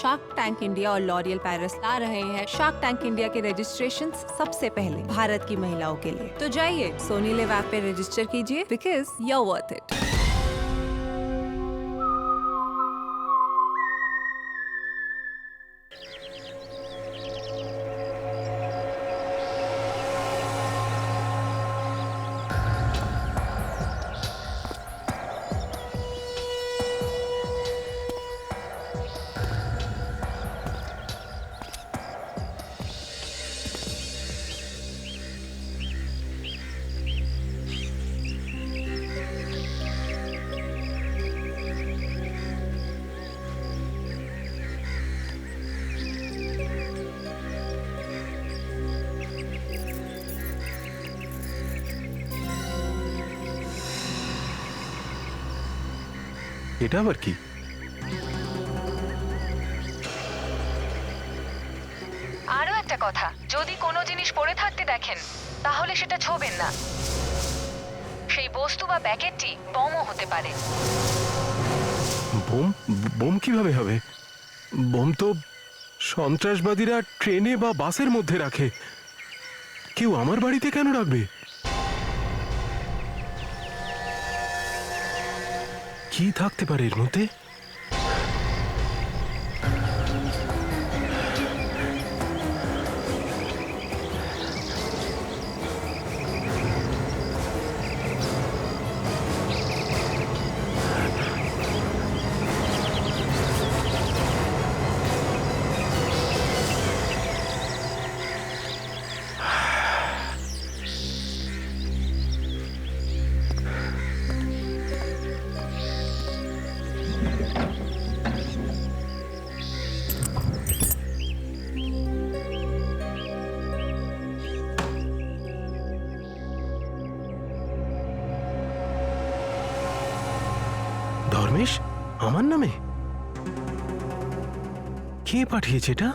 Shark Tank India और L'Oreal Paris ला रहे हैं शार्क टैंक इंडिया के रजिस्ट्रेशन सबसे पहले भारत की महिलाओं के लिए। तो जाइए सोनी लिव ऐप पे रजिस्टर कीजिए because you are worth it. এটা আবার কি? আরো একটা কথা, যদি কোনো জিনিস পড়ে থাকতে দেখেন তাহলে সেটা ছোবেন না। সেই বস্তু বা প্যাকেটটি বমও হতে পারে। বোম? বোম কিভাবে হবে? বোম তো সন্ত্রাসবাদীরা ট্রেনে বা বাসের মধ্যে রাখে, কেউ আমার বাড়িতে কেন রাখবে? কি থাকতে পারে এর মধ্যে? ধর্মেশ আমার নামে? কে পাঠিয়েছে এটা?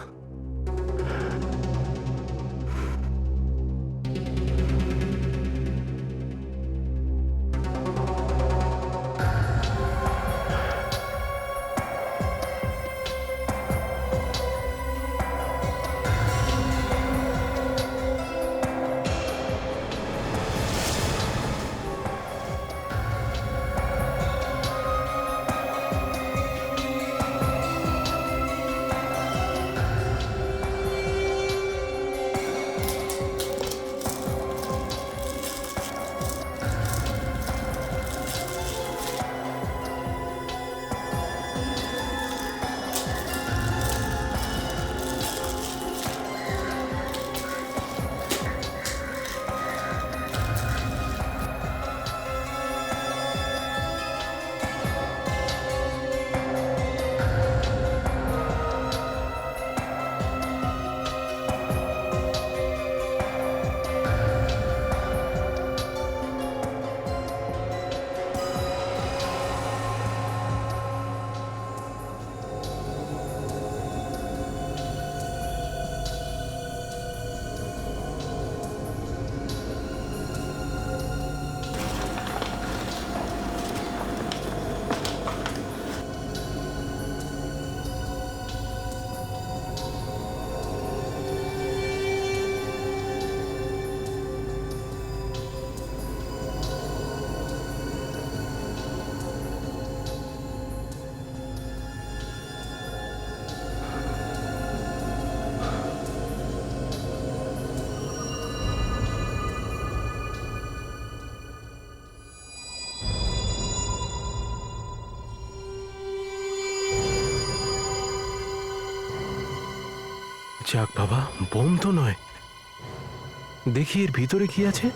যাক বাবা, বোম তো নয়। দেখি এর ভিতরে কি আছে।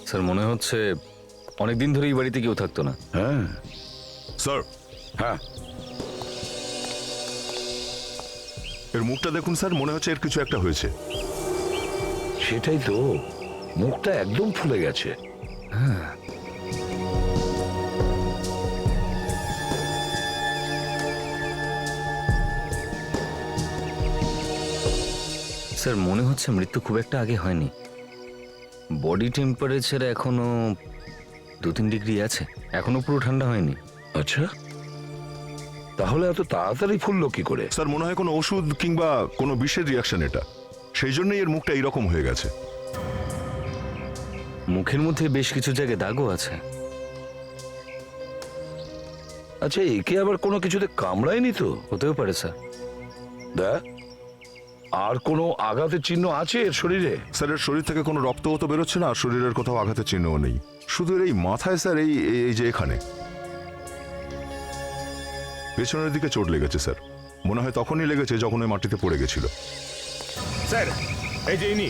স্যার মনে হচ্ছে অনেকদিন ধরে এই বাড়িতে কেউ থাকতো না। হ্যাঁ স্যার, হ্যাঁ এর মুখটা দেখুন স্যার, মনে হচ্ছে এর কিছু একটা হয়েছে। সেটাই তো, মুখটা একদম ফুলে গেছে। স্যার মনে হচ্ছে মৃত্যু খুব একটা আগে হয়নি। বডি টেম্পারেচার এখনো 2-3 ডিগ্রি আছে, এখনো পুরো ঠান্ডা হয়নি। আচ্ছা, তাহলে এত তাড়াতাড়ি ফুললো কি করে? স্যার মনে হয় কোনো ওষুধ কিংবা কোনো বিষের রিয়াকশন এটা, সেই জন্যই এর মুখটা এইরকম হয়ে গেছে। মুখের মধ্যে বেশ কিছু জায়গায় দাগও আছে। আচ্ছা, একে আবার কোনো কিছুতে কামড়ায়নি তো? হতেও পারে স্যার। দেখ, আর কোনো আঘাতের চিহ্ন আছে এর শরীরে? স্যার এর শরীর থেকে কোনো রক্তও তো বেরোচ্ছে না, আর শরীরের কোথাও আঘাতের চিহ্নও নেই। শুধু এর এই মাথায় স্যার এই এই যে এখানে পেছনের দিকে চোট লেগেছে স্যার। মনে হয় তখনই লেগেছে যখন ওই মাটিতে পড়ে গেছিল। স্যার এই যে ইনি।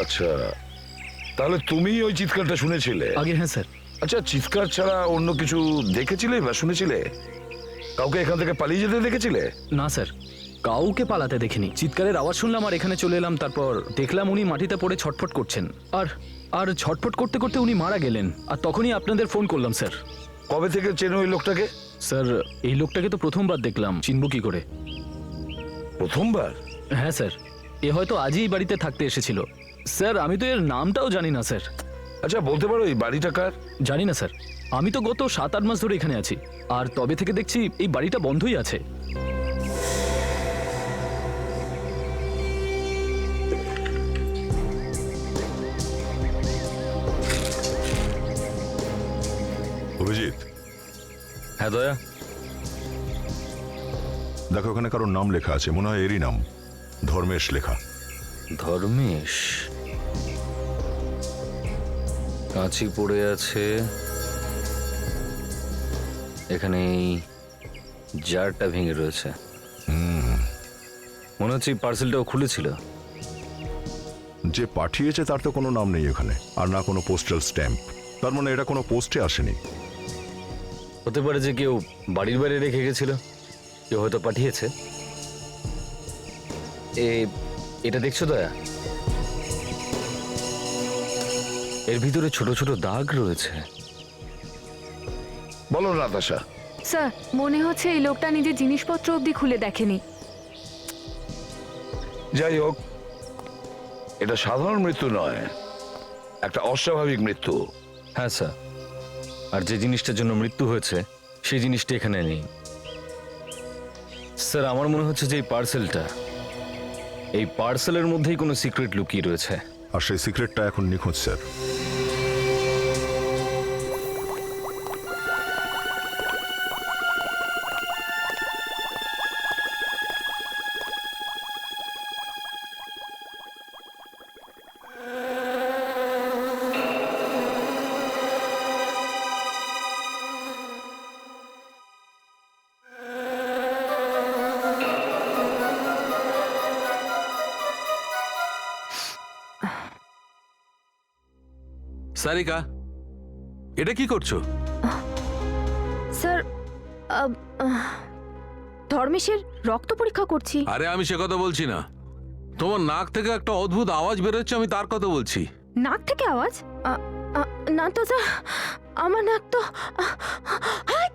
আচ্ছা, তাহলে তুমি ওই চিৎকারটা শুনেছিলে? আগে হ্যাঁ স্যার। আচ্ছা, চিৎকার ছাড়া অন্য কিছু দেখেছিলে বা শুনেছিলে? কাউকে এখান থেকে পালিয়ে যেতে দেখেছিলে? না স্যার, কাউকে পালাতে দেখিনি। চিৎকারের আওয়াজ শুনলাম আর এখানে চলে এলাম। তারপর দেখলাম উনি মাটিতে পড়ে ছটফট করছেন, আর আর ছটফট করতে করতে উনি মারা গেলেন। আর তখনই আপনাদের ফোন করলাম স্যার। কবে থেকে চেনো ওই লোকটাকে? স্যার এই লোকটাকে তো প্রথমবার দেখলাম, চিনব কি করে? প্রথমবার? হ্যাঁ স্যার, এ হয়তো আজই এই বাড়িতে থাকতে এসেছিল। স্যার আমি তো এর নামটাও জানি না স্যার। আচ্ছা, বলতে পারো এই বাড়িটা কার? জানি না স্যার, আমি তো গত 7-8 মাস ধরে এখানে আছি, আর তবে থেকে দেখছি এই বাড়িটা বন্ধই আছে। অভিজিৎ, হ্যাঁ দয়া। দেখো ওখানে কারোর নাম লেখা আছে, মনে হয় এরই নাম, ধর্মেশ লেখা। ধর্মেশ? কাঁচি পড়ে আছে এখানে, এই জারটা ভেঙে রয়েছে। মনে হচ্ছে এই পার্সেলটাও খুলেছিল। যে পাঠিয়েছে তার তো কোনো নাম নেই এখানে, আর না কোনো পোস্টাল স্ট্যাম্প। তার মানে এটা কোনো পোস্টে আসেনি। হতে পারে যে কেউ বাড়ির বাইরে রেখে গেছিল, কেউ হয়তো পাঠিয়েছে। এটা দেখছো দয়া? এর ভিতরে ছোট ছোট দাগ রয়েছে। বলো নাতাশা। স্যার মনে হচ্ছে এই লোকটা নিজের জিনিসপত্র অবধি খুলে দেখেনি। যাই হোক, এটা সাধারণ মৃত্যু নয়, একটা অস্বাভাবিক মৃত্যু। হ্যাঁ স্যার, আর যে জিনিসটার জন্য মৃত্যু হয়েছে সেই জিনিসটা এখানে নেই। স্যার আমার মনে হচ্ছে যে এই পার্সেলের মধ্যেই কোনো সিক্রেট লুকিয়ে রয়েছে। আর সেই সিক্রেটটা এখন নিখোঁজ স্যার। সারিকা, এটা কি করছো? স্যার ধর্মেশের রক্ত পরীক্ষা করছি। আরে আমি সে কথা বলছি না, তোমার নাক থেকে একটা অদ্ভুত আওয়াজ বেরোচ্ছে, আমি তার কথা বলছি। নাক থেকে আওয়াজ? না তো স্যার, আমার নাক তো I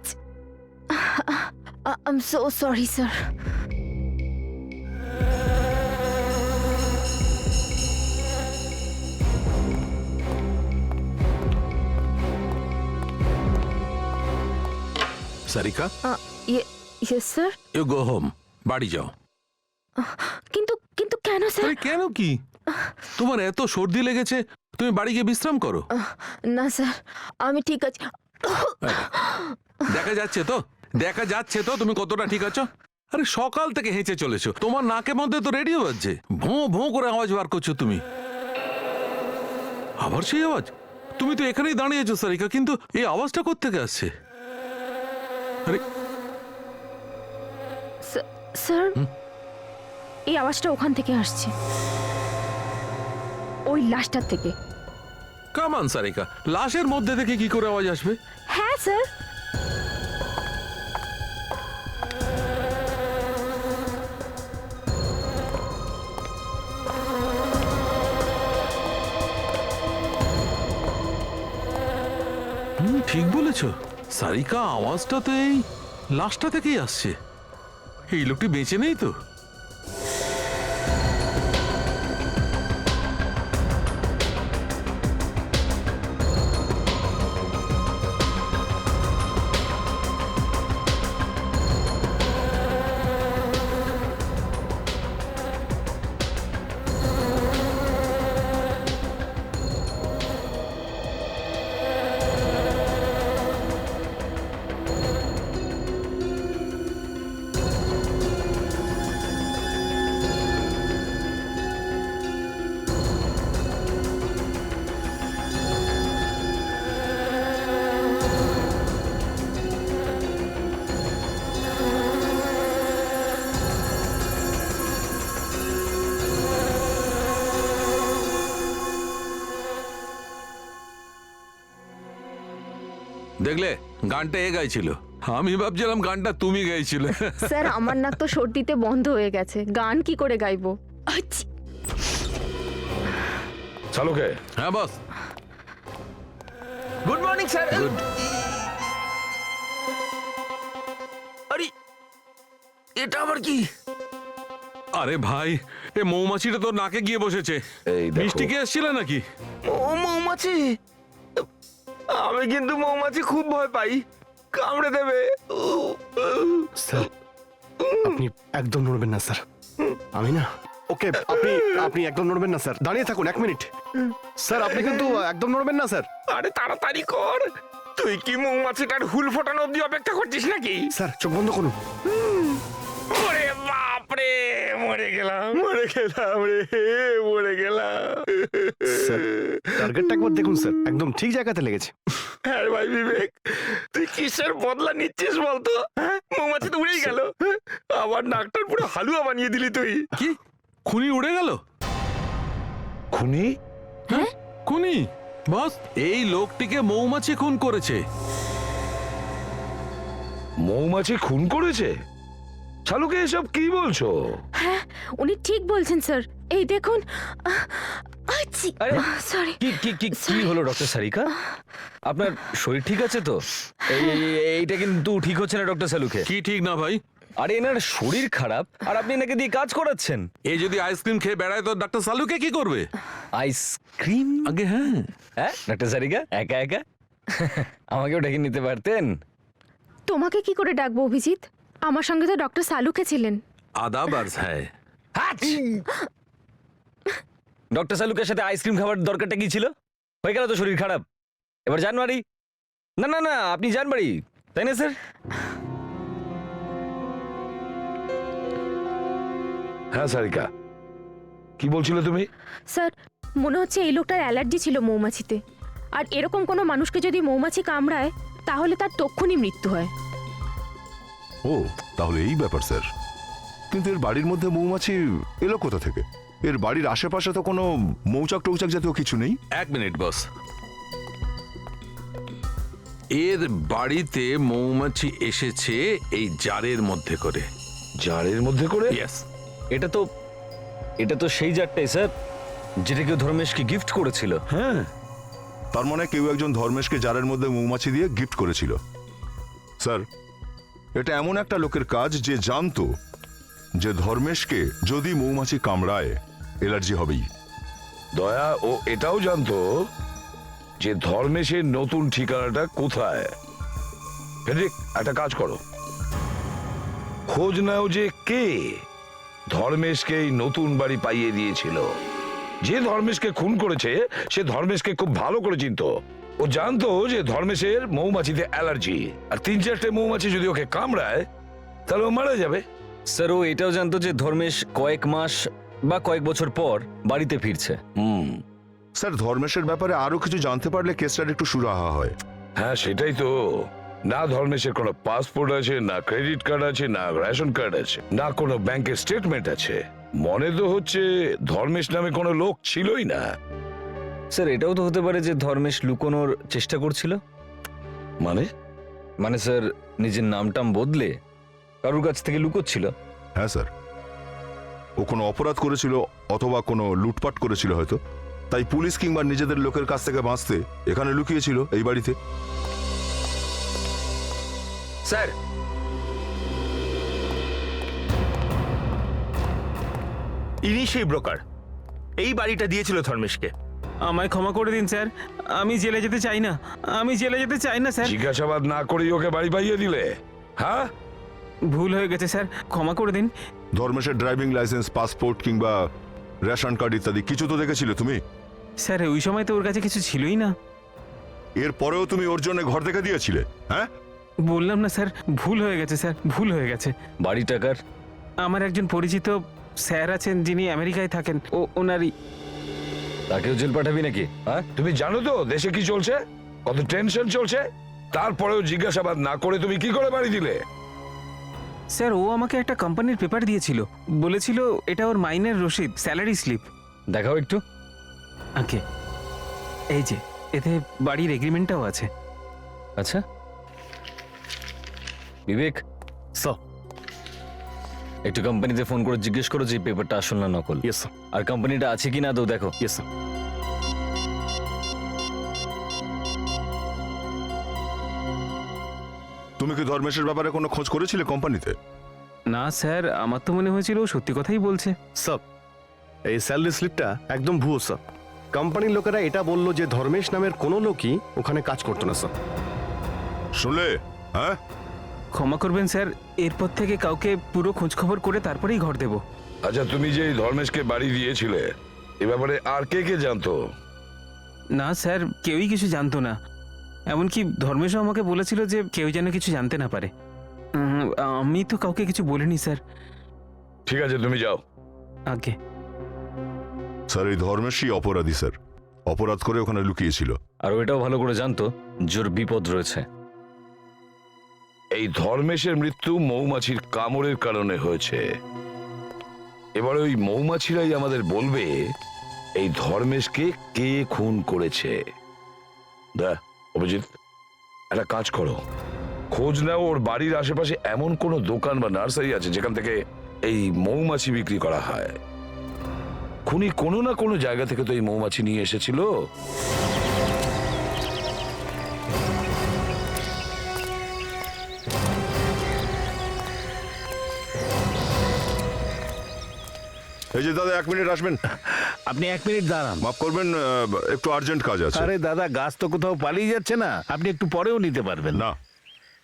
am so sorry sir. Sarika, yes sir. You go home, বাড়ি যাও। কিন্তু কিন্তু কেন স্যার? আরে কেন কি? তোমার এত সর্দি লেগেছে, তুমি বাড়ি গিয়ে বিশ্রাম করো। না স্যার, আমি ঠিক আছি। দেখা যাচ্ছে তো তুমি কতটা ঠিক আছো। আরে সকাল থেকে হেঁচে চলেছো, তোমার নাকের মধ্যে তো রেডিও বাজছে, ভোঁ ভোঁ করে আওয়াজ বার করছো তুমি। আবার সেই আওয়াজ? তুমি তো এখানেই দাঁড়িয়েছো সারিকা, কিন্তু এই আওয়াজটা কোত্থেকে আসছে? আরে স্যার এই আওয়াজটা ওখান থেকে আসছে, ওই লাশটার থেকে। কামান সারিকা, লাশের মধ্যে থেকে কি করে আওয়াজ আসবে? হ্যাঁ স্যার। ঠিক বলেছ সারিকা, আওয়াজটা তো এই লাশটা থেকেই আসছে। এই লোকটি বেঁচে নেই তো? দেখলে গানটা এ গাইছিল, আমি ভাবছিলাম গানটা তুমি গাইছিলে। স্যার আমার নাক তো সর্দিতে বন্ধ হয়ে গেছে, গান কি করে গাইবো? আচ্ছা। চালুকে হ্যাঁ বস। Good morning sir. আরে এটা আবার কি? আরে ভাই, এ মৌমাছিটা তোর নাকে গিয়ে বসেছে। এই দেখো। মিষ্টি কে এসেছিল নাকি? ও মৌমাছি, আমি কিন্তু মৌমাছি খুব ভয় পাই, কামড়ে দেবে। স্যার আপনি একদম নড়বেন না স্যার, আমি না ওকে। আপনি আপনি একদম নড়বেন না স্যার, দাঁড়িয়ে থাকুন 1 মিনিট। স্যার আপনি কিন্তু একদম নড়বেন না স্যার। আরে তাড়াতাড়ি কর, তুই কি মৌমাছিটার হুল ফোটানো অবধি অপেক্ষা করছিস নাকি? স্যার চোখ বন্ধ করুন। ওরে বাপরে, মরে গেলাম রে, মরে গেলাম। স্যার টার্গেটটা একবার দেখুন স্যার, একদম ঠিক জায়গাতে লেগেছে। হ্যাঁ ভাই বিবেক, তুই কিসের বদলা নিচ্ছিস বলতো? মৌমাছি তো উড়েই গেল, আবার নাকটার পুরো হালুয়া বানিয়ে দিলি তুই। কি খুনি উড়ে গেল? খুনি? হ্যাঁ খুনি বস, এই লোকটিকে মৌমাছি খুন করেছে। মৌমাছি খুন করেছে? চালুকে এসব কি বলছো? হ্যাঁ উনি ঠিক বলছেন স্যার, এই দেখুন। সরি। কি কি কি কি হলো ডক্টর সারিকা? আপনার শরীর ঠিক আছে তো? এইটা কিন্তু ঠিক হচ্ছে না ডক্টর সালুকে। কি ঠিক না ভাই? আরে এনার শরীর খারাপ আর আপনি এনাকে দিয়ে কাজ করাচ্ছেন। এই যদি আইসক্রিম খেয়ে বেড়ায় তো ডাক্তার সালুকে কি করবে? আইসক্রিম? আগে হ্যাঁ। হ্যাঁ ডক্টর সারিকা একা একা আমাকেও ডেকে নিতে পারতেন। তোমাকে কি করে ডাকবো অভিজিৎ? আমার সঙ্গে তো ডক্টর সালুকে ছিলেন। আদাব আর্জ হ্যায়। ডক্টর সালুকের সাথে আইসক্রিম খাবার দরকারটা কি ছিল? হয়ে গেল তো শরীর খারাপ, এবার যান বাড়ি। না না না আপনি যান বাড়ি, তাই না স্যার? হ্যাঁ সারিকা, কি বলছিলে তুমি? স্যার মনে হচ্ছে এই লোকটার অ্যালার্জি ছিল মৌমাছিতে, আর এরকম কোনো মানুষকে যদি মৌমাছি কামড়ায় তাহলে তার তক্ষুনি মৃত্যু হয়। ও তাহলে এই ব্যাপার স্যার। কিন্তু এর বাড়ির মধ্যে মৌমাছি এলো কোথা থেকে? এর বাড়ির আশেপাশে তো কোনো মৌচাক টৌচাক জাতীয় কিছু নেই। 1 মিনিট বস। এর বাড়িতে মৌমাছি এসেছে এই জারের মধ্যে করে। জারের মধ্যে করে? ইয়েস। এটা তো সেই জারটাই স্যার, যেটা কেউ ধর্মেশকে গিফট করেছিল। হ্যাঁ। তার মানে কেউ একজন ধর্মেশকে জারের মধ্যে মৌমাছি দিয়ে গিফট করেছিল। স্যার এটা এমন একটা লোকের কাজ যে জানতো যে ধর্মেশকে যদি মৌমাছি কামড়ায় অ্যালার্জি হবেই। দয়া ও এটাও জানতো যে ধর্মেশের নতুন ঠিকানাটা কোথায়। ফেডরিক একটা কাজ করো, খোঁজ নাও যে কে ধর্মেশকে এই নতুন বাড়ি পাইয়ে দিয়েছিল। যে ধর্মেশকে খুন করেছে সে ধর্মেশকে খুব ভালো করে চিনতো। ও জানতো যে ধর্মেশের মৌমাছিতে অ্যালার্জি, আর 3-4টে মৌমাছি যদি ওকে কামড়ায় তাহলে ও মারা যাবে। স্যার ও এটাও জানতো যে ধর্মেশ কয়েক মাস বা কয়েক বছর পর বাড়িতে ফিরছে। স্যার ধর্মেশের ব্যাপারে আরো কিছু জানতে পারলে কেসটার একটু সুরাহা হয়। হ্যাঁ সেটাই তো। না ধর্মেশের কোনো পাসপোর্ট আছে, না ক্রেডিট কার্ড আছে, না রেশন কার্ড আছে, না কোনো ব্যাংকের স্টেটমেন্ট আছে। মনে তো হচ্ছে ধর্মেশ নামে কোনো লোক ছিলই না। স্যার এটাও তো হতে পারে যে ধর্মেশ লুকোনোর চেষ্টা করছিল। মানে স্যার নিজের নামটাম বদলে কারোর কাছ থেকে লুকোচ্ছিল। হ্যাঁ স্যার, ও কোনো অপরাধ করেছিল অথবা কোনো লুটপাট করেছিল হয়তো, তাই পুলিশ কিংবা নিজেদের লোকের কাছ থেকে বাঁচতে এখানে লুকিয়েছিল এই বাড়িতে। স্যার, ইনি সেই ব্রোকার, এই বাড়িটা দিয়েছিল ধর্মেশকে। আমায় ক্ষমা করে দিন স্যার, আমি জেলে যেতে চাই না, আমি জেলে যেতে চাই না স্যার। জিজ্ঞাসাবাদ না করেই ওকে বাড়ি পাইয়ে দিলে? হ্যাঁ, ভুল হয়ে গেছে স্যার, ক্ষমা করে দিন। ধর্মেশের ড্রাইভিং লাইসেন্স, পাসপোর্ট কিংবা রেশন কার্ড ইত্যাদি কিছু তো দেখেছিলে তুমি? স্যার ওই সময় তো ওর কাছে কিছু ছিলই না। এরপরেও তুমি ওর জন্য ঘর থেকে দিয়েছিলে? হ্যাঁ, বললাম না স্যার, ভুল হয়ে গেছে স্যার, ভুল হয়ে গেছে। বাড়ি টাকার আমার একজন পরিচিত স্যার আছেন যিনি আমেরিকায় থাকেন, ওনারই। তাকেও জেল পাঠাবি নাকি? হ্যাঁ, তুমি জানো তো দেশে কি চলছে, কত টেনশন চলছে, তারপরেও জিজ্ঞাসাবাদ না করে তুমি কি করে বাড়ি দিলে? স্যার ও আমাকে একটা কোম্পানির পেপার দিয়েছিল, বলেছিল এটা ওর মাইনের রসিদ, স্যালারি স্লিপ। দেখাও একটু। ওকে, এই যে এতে বাড়ির এগ্রিমেন্টটাও আছে। আচ্ছা বিবেক, একটু কোম্পানিতে ফোন করে জিজ্ঞেস করো যে পেপারটা আসল না নকল। Yes sir. আর কোম্পানিটা আছে কিনা তো দেখো। Yes sir. তুমি কি ধর্মেশের ব্যাপারে কোনো খোঁজ করেছিলে কোম্পানিতে? না স্যার, আমার তো মনে হয়েছিল ও সত্যি কথাই বলছে। স্যার, এই স্যালারি স্লিপটা একদম ভুয়ো স্যার। কোম্পানির লোকেরা এটা বললো যে ধর্মেশ নামের কোনো লোকই ওখানে কাজ করতো না স্যার। শুনলে? হ্যাঁ, ক্ষমা করবেন স্যার, এরপর থেকে কাউকে পুরো খোঁজ খবর করে তারপরেই ঘর দেব। আচ্ছা, তুমি যে এই ধর্মেশকে বাড়ি দিয়েছিলে এ ব্যাপারে আর কে কে জানতো? না স্যার, কেউই কিছু জানতো না, এমনকি ধর্মেশও আমাকে বলেছিল যে কেউ যেন কিছু জানতে না পারে। আমি তো কাউকে কিছু বলিনি স্যার। ঠিক আছে, তুমি যাও। আগে স্যার এই ধর্মেশই অপরাধী স্যার, অপরাধ করে ওখানে লুকিয়েছিল। আর এটাও ভালো করে জানতো জোর বিপদ রয়েছে। এই ধর্মেশের মৃত্যু মৌমাছির কামড়ের কারণে হয়েছে। এবারে ওই মৌমাছিরাই আমাদের বলবে এই ধর্মেশকে কে খুন করেছে। অভিজিৎ, একটা কাজ করো, খোঁজ নাও ওর বাড়ির আশেপাশে এমন কোন দোকান বা নার্সারি আছে যেখান থেকে এই মৌমাছি বিক্রি করা হয়। খুনি কোনো না কোনো জায়গা থেকে তো এই মৌমাছি নিয়ে এসেছিল। এই যে দাদা, 1 মিনিট আসবেন? আপনি 1 মিনিট দাঁড়ান। মাফ করবেন, একটু আর্জেন্ট কাজ আছে। আরে দাদা, গাছ তো কোথাও পালিয়ে যাচ্ছে না, আপনি একটু পরেও নিতে পারবেন। না,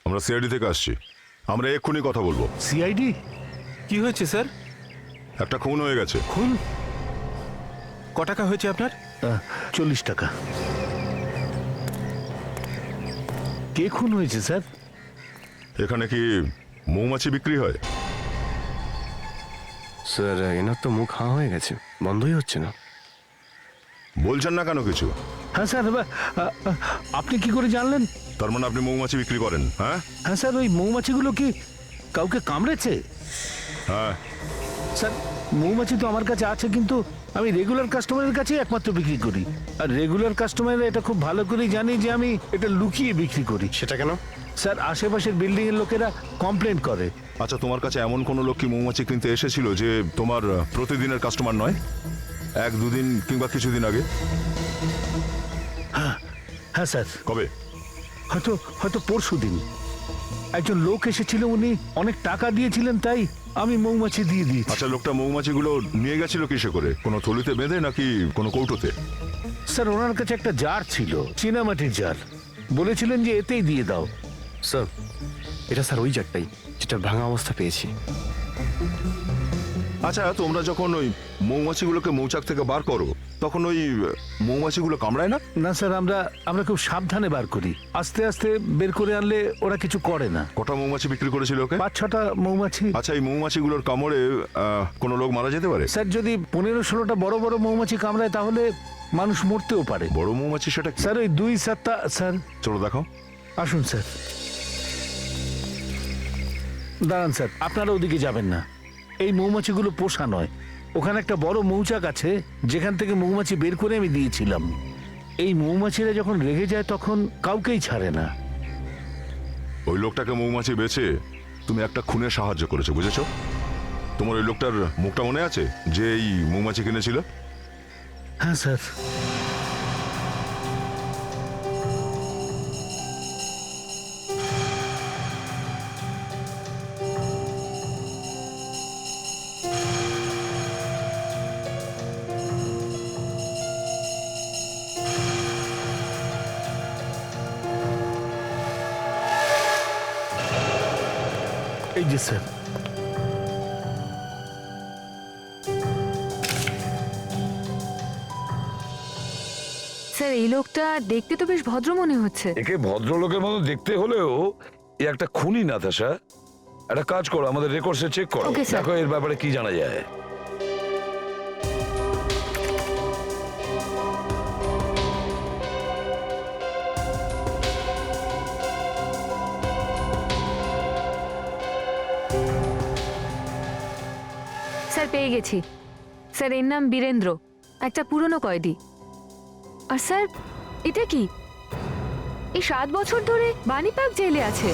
আমরা সিআইডি থেকে আসছি, আমরা এক্ষুনি কথা বলবো। সিআইডি? কি হয়েছে স্যার? একটা খুন হয়ে গেছে। খুন? ক টাকা হয়েছে আপনার? 40 টাকা। কে খুন হয়েছে স্যার? এখানে কি মৌমাছি বিক্রি হয়? স্যার এনার তো মুখ হাঁ হয়ে গেছে, বন্ধই হচ্ছে না। বলছেন না কেন কিছু? হ্যাঁ স্যার, আপনি কি করে জানলেন? তার মানে আপনি মৌমাছি বিক্রি করেন? হ্যাঁ হ্যাঁ স্যার, ওই মৌমাছিগুলো কি কাউকে কামড়েছে? হ্যাঁ। স্যার মৌমাছি তো আমার কাছে আছে, কিন্তু আমি রেগুলার কাস্টমারের কাছেই একমাত্র বিক্রি করি। আর রেগুলার কাস্টমাররা এটা খুব ভালো করেই জানি যে আমি এটা লুকিয়ে বিক্রি করি। সেটা কেন? স্যার আশেপাশের বিল্ডিং এর লোকেরা কমপ্লেন করে। আচ্ছা, তোমার কাছে এমন কোনো লোক কি মৌমাছি কিনতে এসেছিল যে তোমার প্রতিদিনের কাস্টমার নয়, 1-2 দিন কিংবা কিছুদিন আগে? হ্যাঁ স্যার। কবে? হয়তো পরশু দিন একজন লোক এসেছিল, উনি অনেক টাকা দিয়েছিলেন, তাই আমি মৌমাছি দিয়ে দিয়েছি। আচ্ছা, লোকটা মৌমাছিগুলো নিয়ে গেছিল কিসে করে? কোনো থলিতে বেঁধে নাকি কোনো কৌটোতে? স্যার ওনার কাছে একটা জার ছিল, চীনামাটির জার, বলেছিলেন যে এতেই দিয়ে দাও। স্যার এটা স্যার ওই জারটাই যেটার ভাঙা অবস্থা পেয়েছি। আচ্ছা, তোমরা যখন ওই মৌমাছিগুলোকে মৌচাক থেকে বার করো তখন ওই মৌমাছিগুলো কামড়ায় না? না স্যার, আমরা খুব সাবধানে বার করি, আস্তে আস্তে বের করে আনলে ওরা কিছু করে না। কটা মৌমাছি বিক্রি করেছিল ওকে? 5-6টা মৌমাছি। আচ্ছা, এই মৌমাছিগুলোর কামড়ে কোনো লোক মারা যেতে পারে? স্যার যদি 15-16টা বড় বড় মৌমাছি কামড়ায় তাহলে মানুষ মরতেও পারে। বড় মৌমাছি সেটা কি? স্যার ওই 2-7টা। স্যার চলো দেখো। আসুন স্যার। দাঁড়ান স্যার, আপনারা ওদিকে যাবেন না, এই মৌমাছিগুলো পোষা নয়। ওখানে একটা বড় মৌচাক আছে যেখান থেকে মৌমাছি বের করে আমি দিয়েছিলাম। এই মৌমাছিরা যখন রেগে যায় তখন কাউকেই ছাড়ে না। ওই লোকটাকে মৌমাছি বেচে তুমি একটা খুনের সাহায্য করেছো, বুঝেছো? তোমার ওই লোকটার মুখটা মনে আছে যে এই মৌমাছি কিনেছিল? হ্যাঁ স্যার। এই যে স্যার। স্যার এই লোকটা দেখতে তো বেশ ভদ্র মনে হচ্ছে। একে ভদ্রলোকের মতো দেখতে হলেও এ একটা খুনি নাতাশা। একটা কাজ করো, আমাদের রেকর্ডসে চেক করো, Okay, sir. দেখো এর ব্যাপারে কি জানা যায়। স্যার পেয়ে গেছি। স্যার এর নাম বীরেন্দ্র, একটা পুরনো কয়েদি। আর স্যার এটা কি, এই 7 বছর ধরে বাণীপাক জেলে আছে।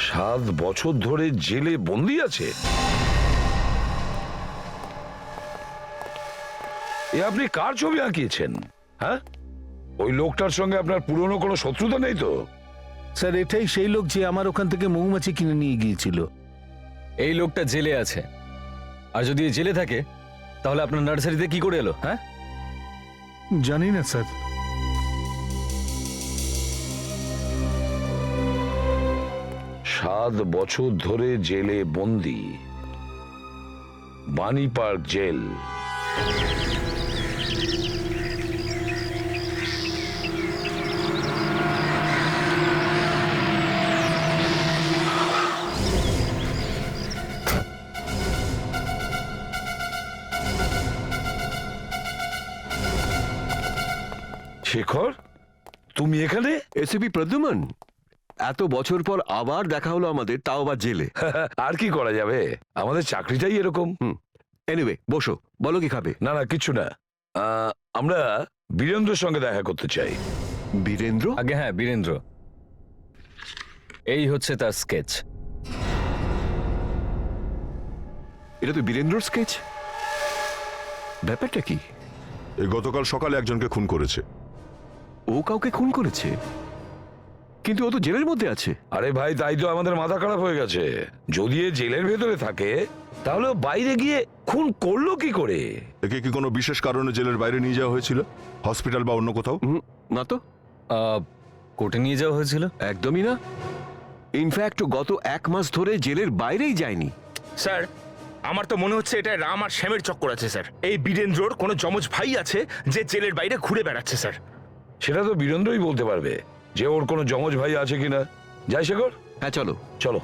7 বছর ধরে জেলে বন্দি আছে? এ আপনি কার ছবি আঁকিয়েছেন? হ্যাঁ, ওই লোকটার সঙ্গে আপনার পুরনো কোনো শত্রুতা নেই তো? স্যার এটাই সেই লোক যে আমার ওখান থেকে মৌমাছি কিনে নিয়ে গিয়েছিল। এই লোকটা জেলে আছে, আর যদি জেলে থাকে তাহলে আপনার নার্সারিতে কি করে এলো? হ্যাঁ, জানি না স্যার। সাত বছর ধরে জেলে বন্দি, বাণী পার্ক জেল। শেখর, তুমি এখানে? এসিপি প্রদ্যুমন, এত বছর পর আবার দেখা হলো আমাদের, তাও আবার জেলে। আর কি করা যাবে, আমাদের চাকরিটাই এরকম। এনিওয়ে, বসো, বলো কি খাবে? না না, কিচ্ছু না। আমরা বীরেন্দ্রের সঙ্গে দেখা করতে চাই। বীরেন্দ্র? আগে হ্যাঁ, বীরেন্দ্র। এই হচ্ছে তার স্কেচ। এটা তো বীরেন্দ্রর স্কেচ। ব্যাপারটা কি? এই গতকাল সকালে একজনকে খুন করেছে। ও কাউকে খুন করেছে? কিন্তু ও তো জেলের মধ্যে আছে। আরে ভাই, তাই তো আমাদের মাথা খারাপ হয়ে গেছে। যদি এ জেলের ভেতরে থাকে তাহলে ও বাইরে গিয়ে খুন করলো কি করে? একে কি কোনো বিশেষ কারণে জেলের বাইরে নিয়ে যাওয়া হয়েছিল, হসপিটাল বা অন্য কোথাও? না তো। কোর্টে নিয়ে যাওয়া হয়েছিল? একদমই না। ইনফ্যাক্ট গত 1 মাস ধরে জেলের বাইরেই যায়নি। স্যার, আমার তো মনে হচ্ছে এটা রাম আর শ্যামের চক্কর আছে স্যার। এই বীরেন্দ্রর কোনো যমজ ভাই আছে যে জেলের বাইরে ঘুরে বেড়াচ্ছে স্যার। সেটা তো বীরেন্দ্রই বলতে পারবে যে ওর কোনো যমজ ভাই আছে কিনা। যাই শেখর? হ্যাঁ চলো চলো।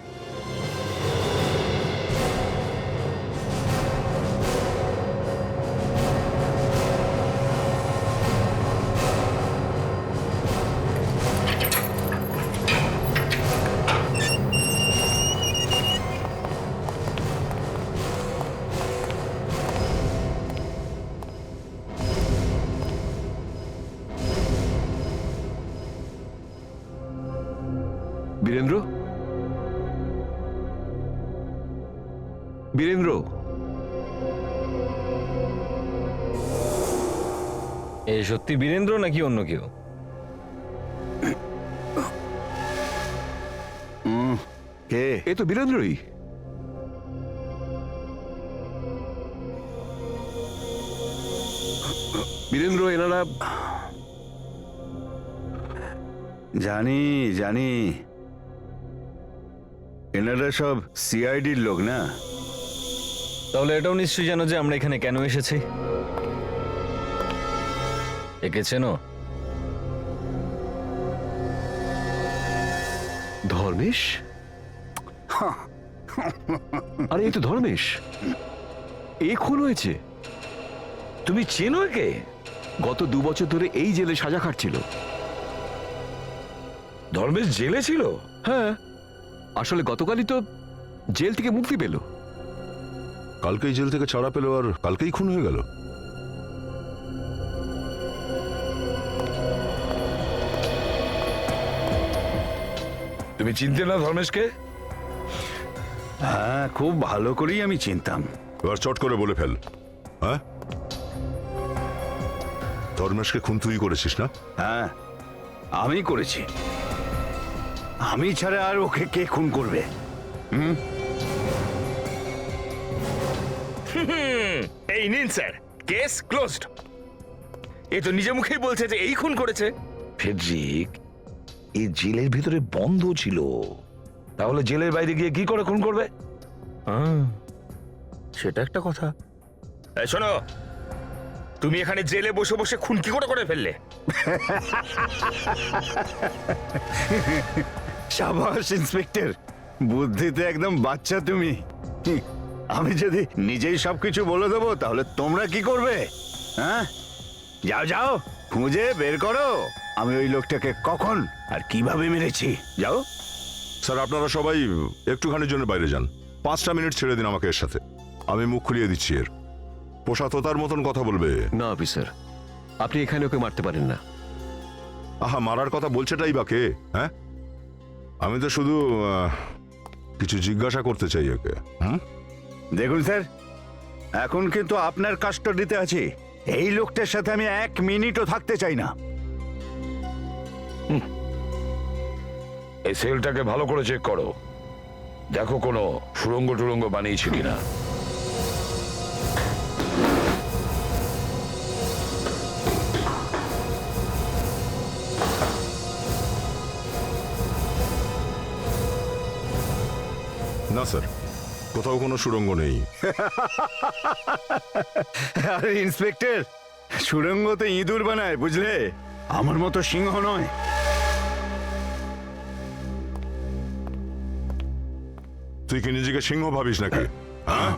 বীরেন্দ্র, বীরেন্দ্র, এই সত্যি বীরেন্দ্র নাকি অন্য কেউ? কে? এ তো বীরেন্দ্রই। বীরেন্দ্র, এনারা। জানি জানি, এনারা সব সিআইডির লোক না? তাহলে এটাও নিশ্চয়ই জানো যে আমরা এখানে কেন এসেছি। একে চেনো? ধর্মেশ? আরে এই তো ধর্মেশ। এ খুন হয়েছে। তুমি চেনো একে? গত 2 বছর ধরে এই জেলে সাজা খাটছিল। ধর্মেশ জেলে ছিল? হ্যাঁ, আসলে গতকালই তো জেল থেকে মুক্তি পেল। কালকেই জেল থেকে ছাড়া পেল আর কালকেই খুন হয়ে গেল। তুমি চিনতে না ধর্মেশকে? হ্যাঁ, খুব ভালো করেই আমি চিনতাম। এবার চট করে বলে ফেল। হ্যাঁ, ধর্মেশকে খুন তুই করেছিস না? হ্যাঁ, আমি করেছি। আমি ছাড়া আর ওকে কে খুন করবে? এই নিন স্যার, কেস ক্লোজড। এই তো নিজে মুখেই বলছে যে এই খুন করেছে। ফেডরিক, এই জেলের ভিতরে বন্ধ ছিল, তাহলে জেলের বাইরে গিয়ে কি করে খুন করবে? সেটা একটা কথা। এই শোনো, তুমি এখানে জেলে বসে বসে খুন কি করে ফেললে? সাবাস ইন্সপেক্টর, বুদ্ধিতে একদম বাচ্চা তুমি। আমি যদি নিজেই সবকিছু বলে দেবো তাহলে তোমরা কি করবে? হ্যাঁ, যাও যাও, খুঁজে বের করো আমি ওই লোকটাকে কখন আর কিভাবে মেরেছি। যাও। স্যার, আপনারা সবাই একটুখানির জন্য বাইরে যান। 5টা মিনিট ছেড়ে দিন আমাকে এর সাথে। আমি মুখ খুলিয়ে দিচ্ছি এর। পোষা তোতার মতন কথা বলবে। না অফিসার, আপনি এখানে ওকে মারতে পারেন না। আহা, মারার কথা বলছেটাই বা কে? হ্যাঁ, আমি তো শুধু কিছু জিজ্ঞাসা করতে চাই ওকে। দেখুন স্যার, এখন কিন্তু আপনার কাস্টডিতে আছি। এই লোকটার সাথে আমি 1 মিনিটও থাকতে চাই না। এই সেলটাকে ভালো করে চেক করো, দেখো কোনো সুড়ঙ্গ টুড়ঙ্গ বানিয়েছে কিনা। না স্যার, কোথাও কোনো সুড়ঙ্গ নেই। আরে ইন্সপেক্টর, সুড়ঙ্গ তো ইঁদুর বানায়, বুঝলে? আমার মতো সিংহ নয়। তুই কি নিজেকে সিংহ ভাবিস নাকি? হ্যাঁ,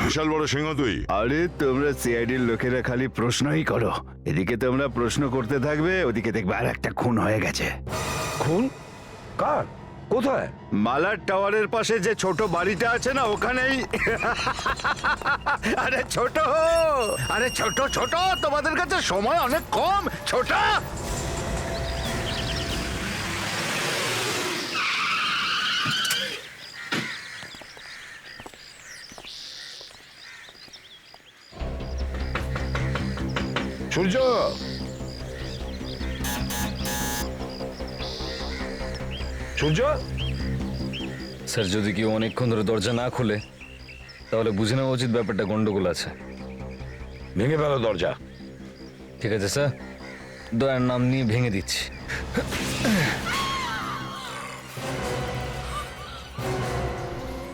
বিশাল বড় সিংহ তুই। আরে তোমরা সিআইডির লোকেরা খালি প্রশ্নই করো। এদিকে তোমরা প্রশ্ন করতে থাকবে, ওদিকে দেখবে আর একটা খুন হয়ে গেছে। খুন? কার? কোথায়? মালার টাওয়ারের পাশে যে ছোট বাড়িটা আছে না, ওখানেই। আরে ছোট, আরে ছোট ছোট, তোমাদের কাছে সময় অনেক কম। ছোট, সূর্য, সূর্য। স্যার, যদি কেউ অনেকক্ষণ ধরে দরজা না খুলে তাহলে বুঝে নেওয়া উচিত ব্যাপারটা গন্ডগোল আছে। ভেঙে ফেলো দরজা। ঠিক আছে স্যার, দয়ার নাম নিয়ে ভেঙে দিচ্ছি।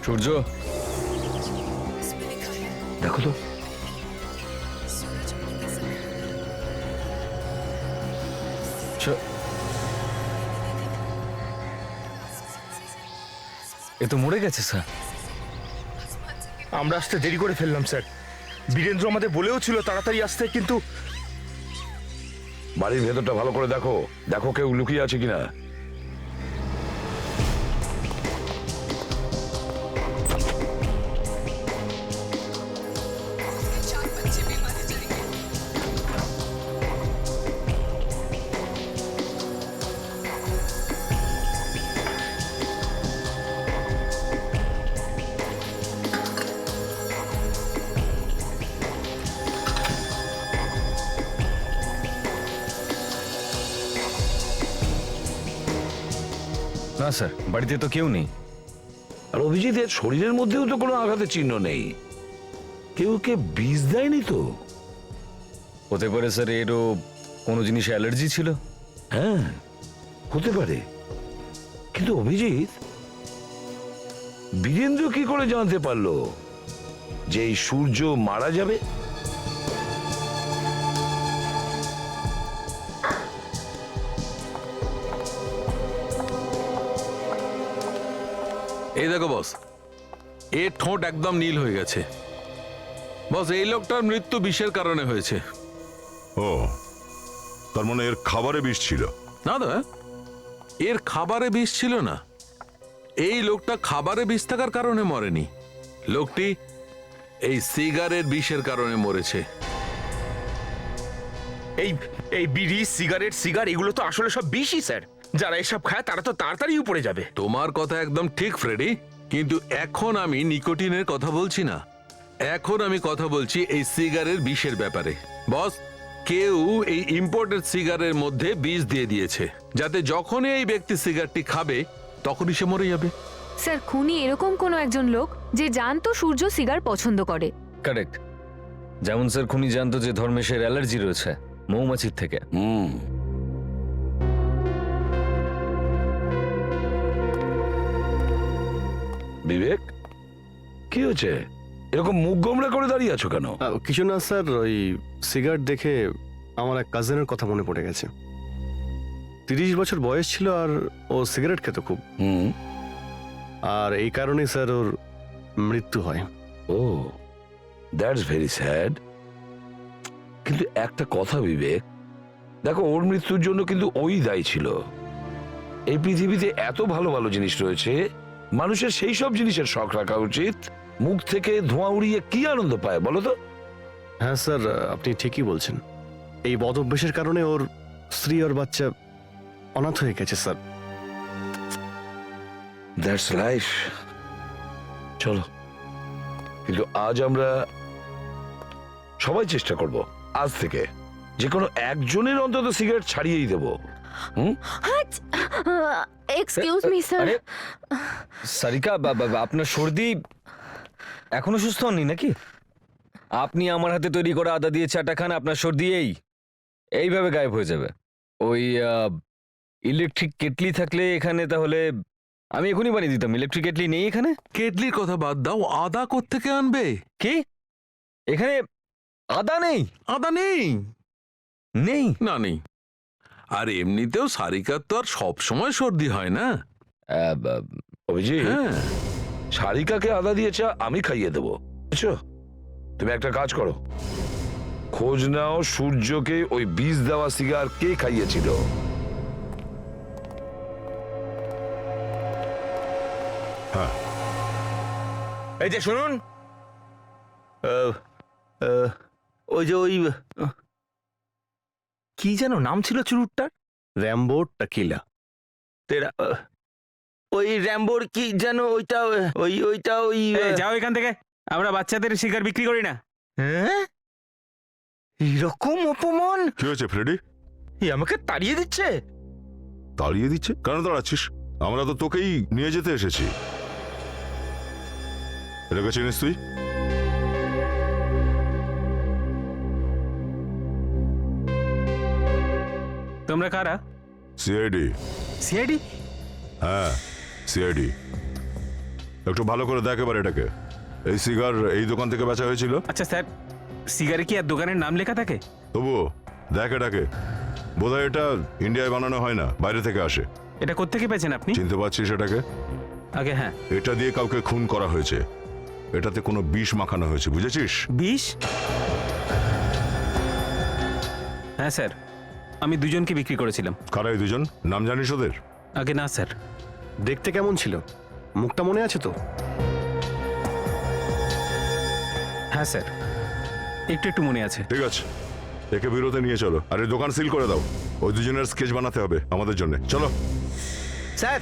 সূর্য, দেখো তো। এ তো মরে গেছে স্যার। আমরা আসতে দেরি করে ফেললাম স্যার। বীরেন্দ্র আমাদের বলেও ছিল তাড়াতাড়ি আসতে, কিন্তু বাড়ির ভেতরটা ভালো করে দেখো, দেখো কেউ লুকিয়ে আছে কিনা। না স্যার, বাড়িতে তো কেউ নেই। আর অভিজিতের শরীরের মধ্যেও তো কোনো আঘাতের চিহ্ন নেই। কেউ কে বিষ দেয়নি তো? হতে পারে স্যার এরও কোনো জিনিসে অ্যালার্জি ছিল। হ্যাঁ, হতে পারে। কিন্তু অভিজিৎ, বীরেন্দ্র কি করে জানতে পারলো যে এই সূর্য মারা যাবে? এই দেখো বস, এর ঠোঁট একদম নীল হয়ে গেছে। বস, এই লোকটার মৃত্যু বিষের কারণে হয়েছে। ও, তার মানে এর খাবারে বিষ ছিল? না দাদা, এর খাবারে বিষ ছিল না। এই লোকটা খাবারে বিষ থাকার কারণে মরেনি। লোকটি এই সিগারেট বিষের কারণে মরেছে। এই বিড়ি, সিগারেট, এগুলো তো আসলে সব বিষই স্যার। যারা এসব খায় তারা তো তাড়াতাড়ি উপরে যাবে। তোমার কথা একদম ঠিক ফ্রেডি, কিন্তু এখন আমি নিকোটিনের কথা বলছি না। এখন আমি কথা বলছি এই সিগারেট বিষের ব্যাপারে। বস, কেউ এই ইম্পোর্টেড সিগারের মধ্যে বিষ দিয়ে দিয়েছে, যাতে যখনই এই ব্যক্তি সিগারেটটি খাবে তখনই সে মরে যাবে। স্যার, খুনি এরকম কোনো একজন লোক যে জানতো সূর্য সিগার পছন্দ করে। কারেক্ট। যেমন স্যার খুনি জানতো যে ধর্মেশের অ্যালার্জি রয়েছে মৌমাছির থেকে। বিবেক কি হয়েছে, এরকম মুখ গোমড়া করে দাঁড়িয়ে আছো কেন? কিছু না স্যার, ওই সিগারেট দেখে আমার এক কাজিনের কথা মনে পড়ে গেছে। 30 বছর বয়স ছিল আর ও সিগারেট খেত খুব, আর এই কারণেই স্যার ওর মৃত্যু হয়। ও দ্যাটস ভেরি স্যাড। কিন্তু একটা কথা বিবেক, দেখো ওর মৃত্যুর জন্য কিন্তু ওই দায়ী ছিল। এই পৃথিবীতে এত ভালো ভালো জিনিস রয়েছে, মানুষের সেই সব জিনিসের শখ রাখা উচিত। মুখ থেকে ধোঁয়া উড়িয়ে কি আনন্দ পায় বলো তো? হ্যাঁ স্যার, আপনি ঠিকই বলছেন। এই বদ অভ্যেসের কারণে ওর স্ত্রী আর বাচ্চা অনাথ হয়ে গেছে স্যার। That's life. চলো, কিন্তু আজ আমরা সবাই চেষ্টা করব আজ থেকে যে কোনো একজনের অন্তত সিগারেট ছাড়িয়েই দেব। Excuse me sir. সারিকা, আপনার সর্দি এখনো সুস্থ হননি নাকি? আপনি আমার হাতে তৈরি করা আদা দিয়ে চাটা খান, আপনার সর্দি এইভাবে গায়েব হয়ে যাবে। ওই ইলেকট্রিক কেটলি থাকলে এখানে, তাহলে আমি এখনই বানিয়ে দিতাম। ইলেকট্রিক কেটলি নেই এখানে? কেটলির কথা বাদ দাও, আদা কোত্থেকে আনবে? কি এখানে আদা নেই? আদা নেই? নেই না, নেই। আর এমনিতেও সারিকার তো আর সবসময় সর্দি হয় না। অভিজিৎ, হ্যাঁ, সারিকাকে আদা দিয়ে চা আমি খাইয়ে দেবো, বুঝছো? তুমি একটা কাজ করো, খোঁজ নাও সূর্যকে ওই বীজ দেওয়া সিগার কে খাইয়েছিল। হ্যাঁ, এই যে শুনুন, ওই যে ওই কি যেন নাম ছিল চুরুটটার? Rambo tequila. তেরা ওই র্যাম্বোর কি যেন ওইটা ওইটা ওই যাও এখান থেকে, আমরা বাচ্চাদের শিকার বিক্রি করি না। হ্যাঁ, এরকম অপমান! কি হয়েছে ফ্রেডি? আমাকে তাড়িয়ে দিচ্ছে। তাড়িয়ে দিচ্ছে? কেন দাঁড়াচ্ছিস? আমরা তো তোকেই নিয়ে যেতে এসেছি। এটাকে চিনিস তুই? তোমরা কারা? সিআইডি। সিআইডি? হ্যাঁ, সিআইডি। একটু ভালো করে দেখ এবার এটাকে। এই সিগার এই দোকান থেকে বেচা হয়েছিল। আচ্ছা স্যার, সিগারে কি আর দোকানের নাম লেখা থাকে? তবুও দেখ এটাকে। বোধহয় এটা ইন্ডিয়ায় বানানো হয় না, বাইরে থেকে আসে। এটা কোত্থেকে পেয়েছেন আপনি? চিনতে পারছিস এটাকে? আগে হ্যাঁ। এটা দিয়ে কাউকে খুন করা হয়েছে। এটাতে কোনো বিষ মাখানো হয়েছে, বুঝেছিস? বিষ? হ্যাঁ স্যার, আমি দুজনকে বিক্রি করেছিলাম। কারা এই দুজন? নাম জানিস ওদের? আগে না স্যার। দেখতে কেমন ছিল? মুখটা মনে আছে তো? হ্যাঁ স্যার, একটু একটু মনে আছে। ঠিক আছে, একে বিরতে নিয়ে চলো। আর এই দোকান সিল করে দাও। ওই দুজনের স্কেচ বানাতে হবে আমাদের জন্য। চলো স্যার।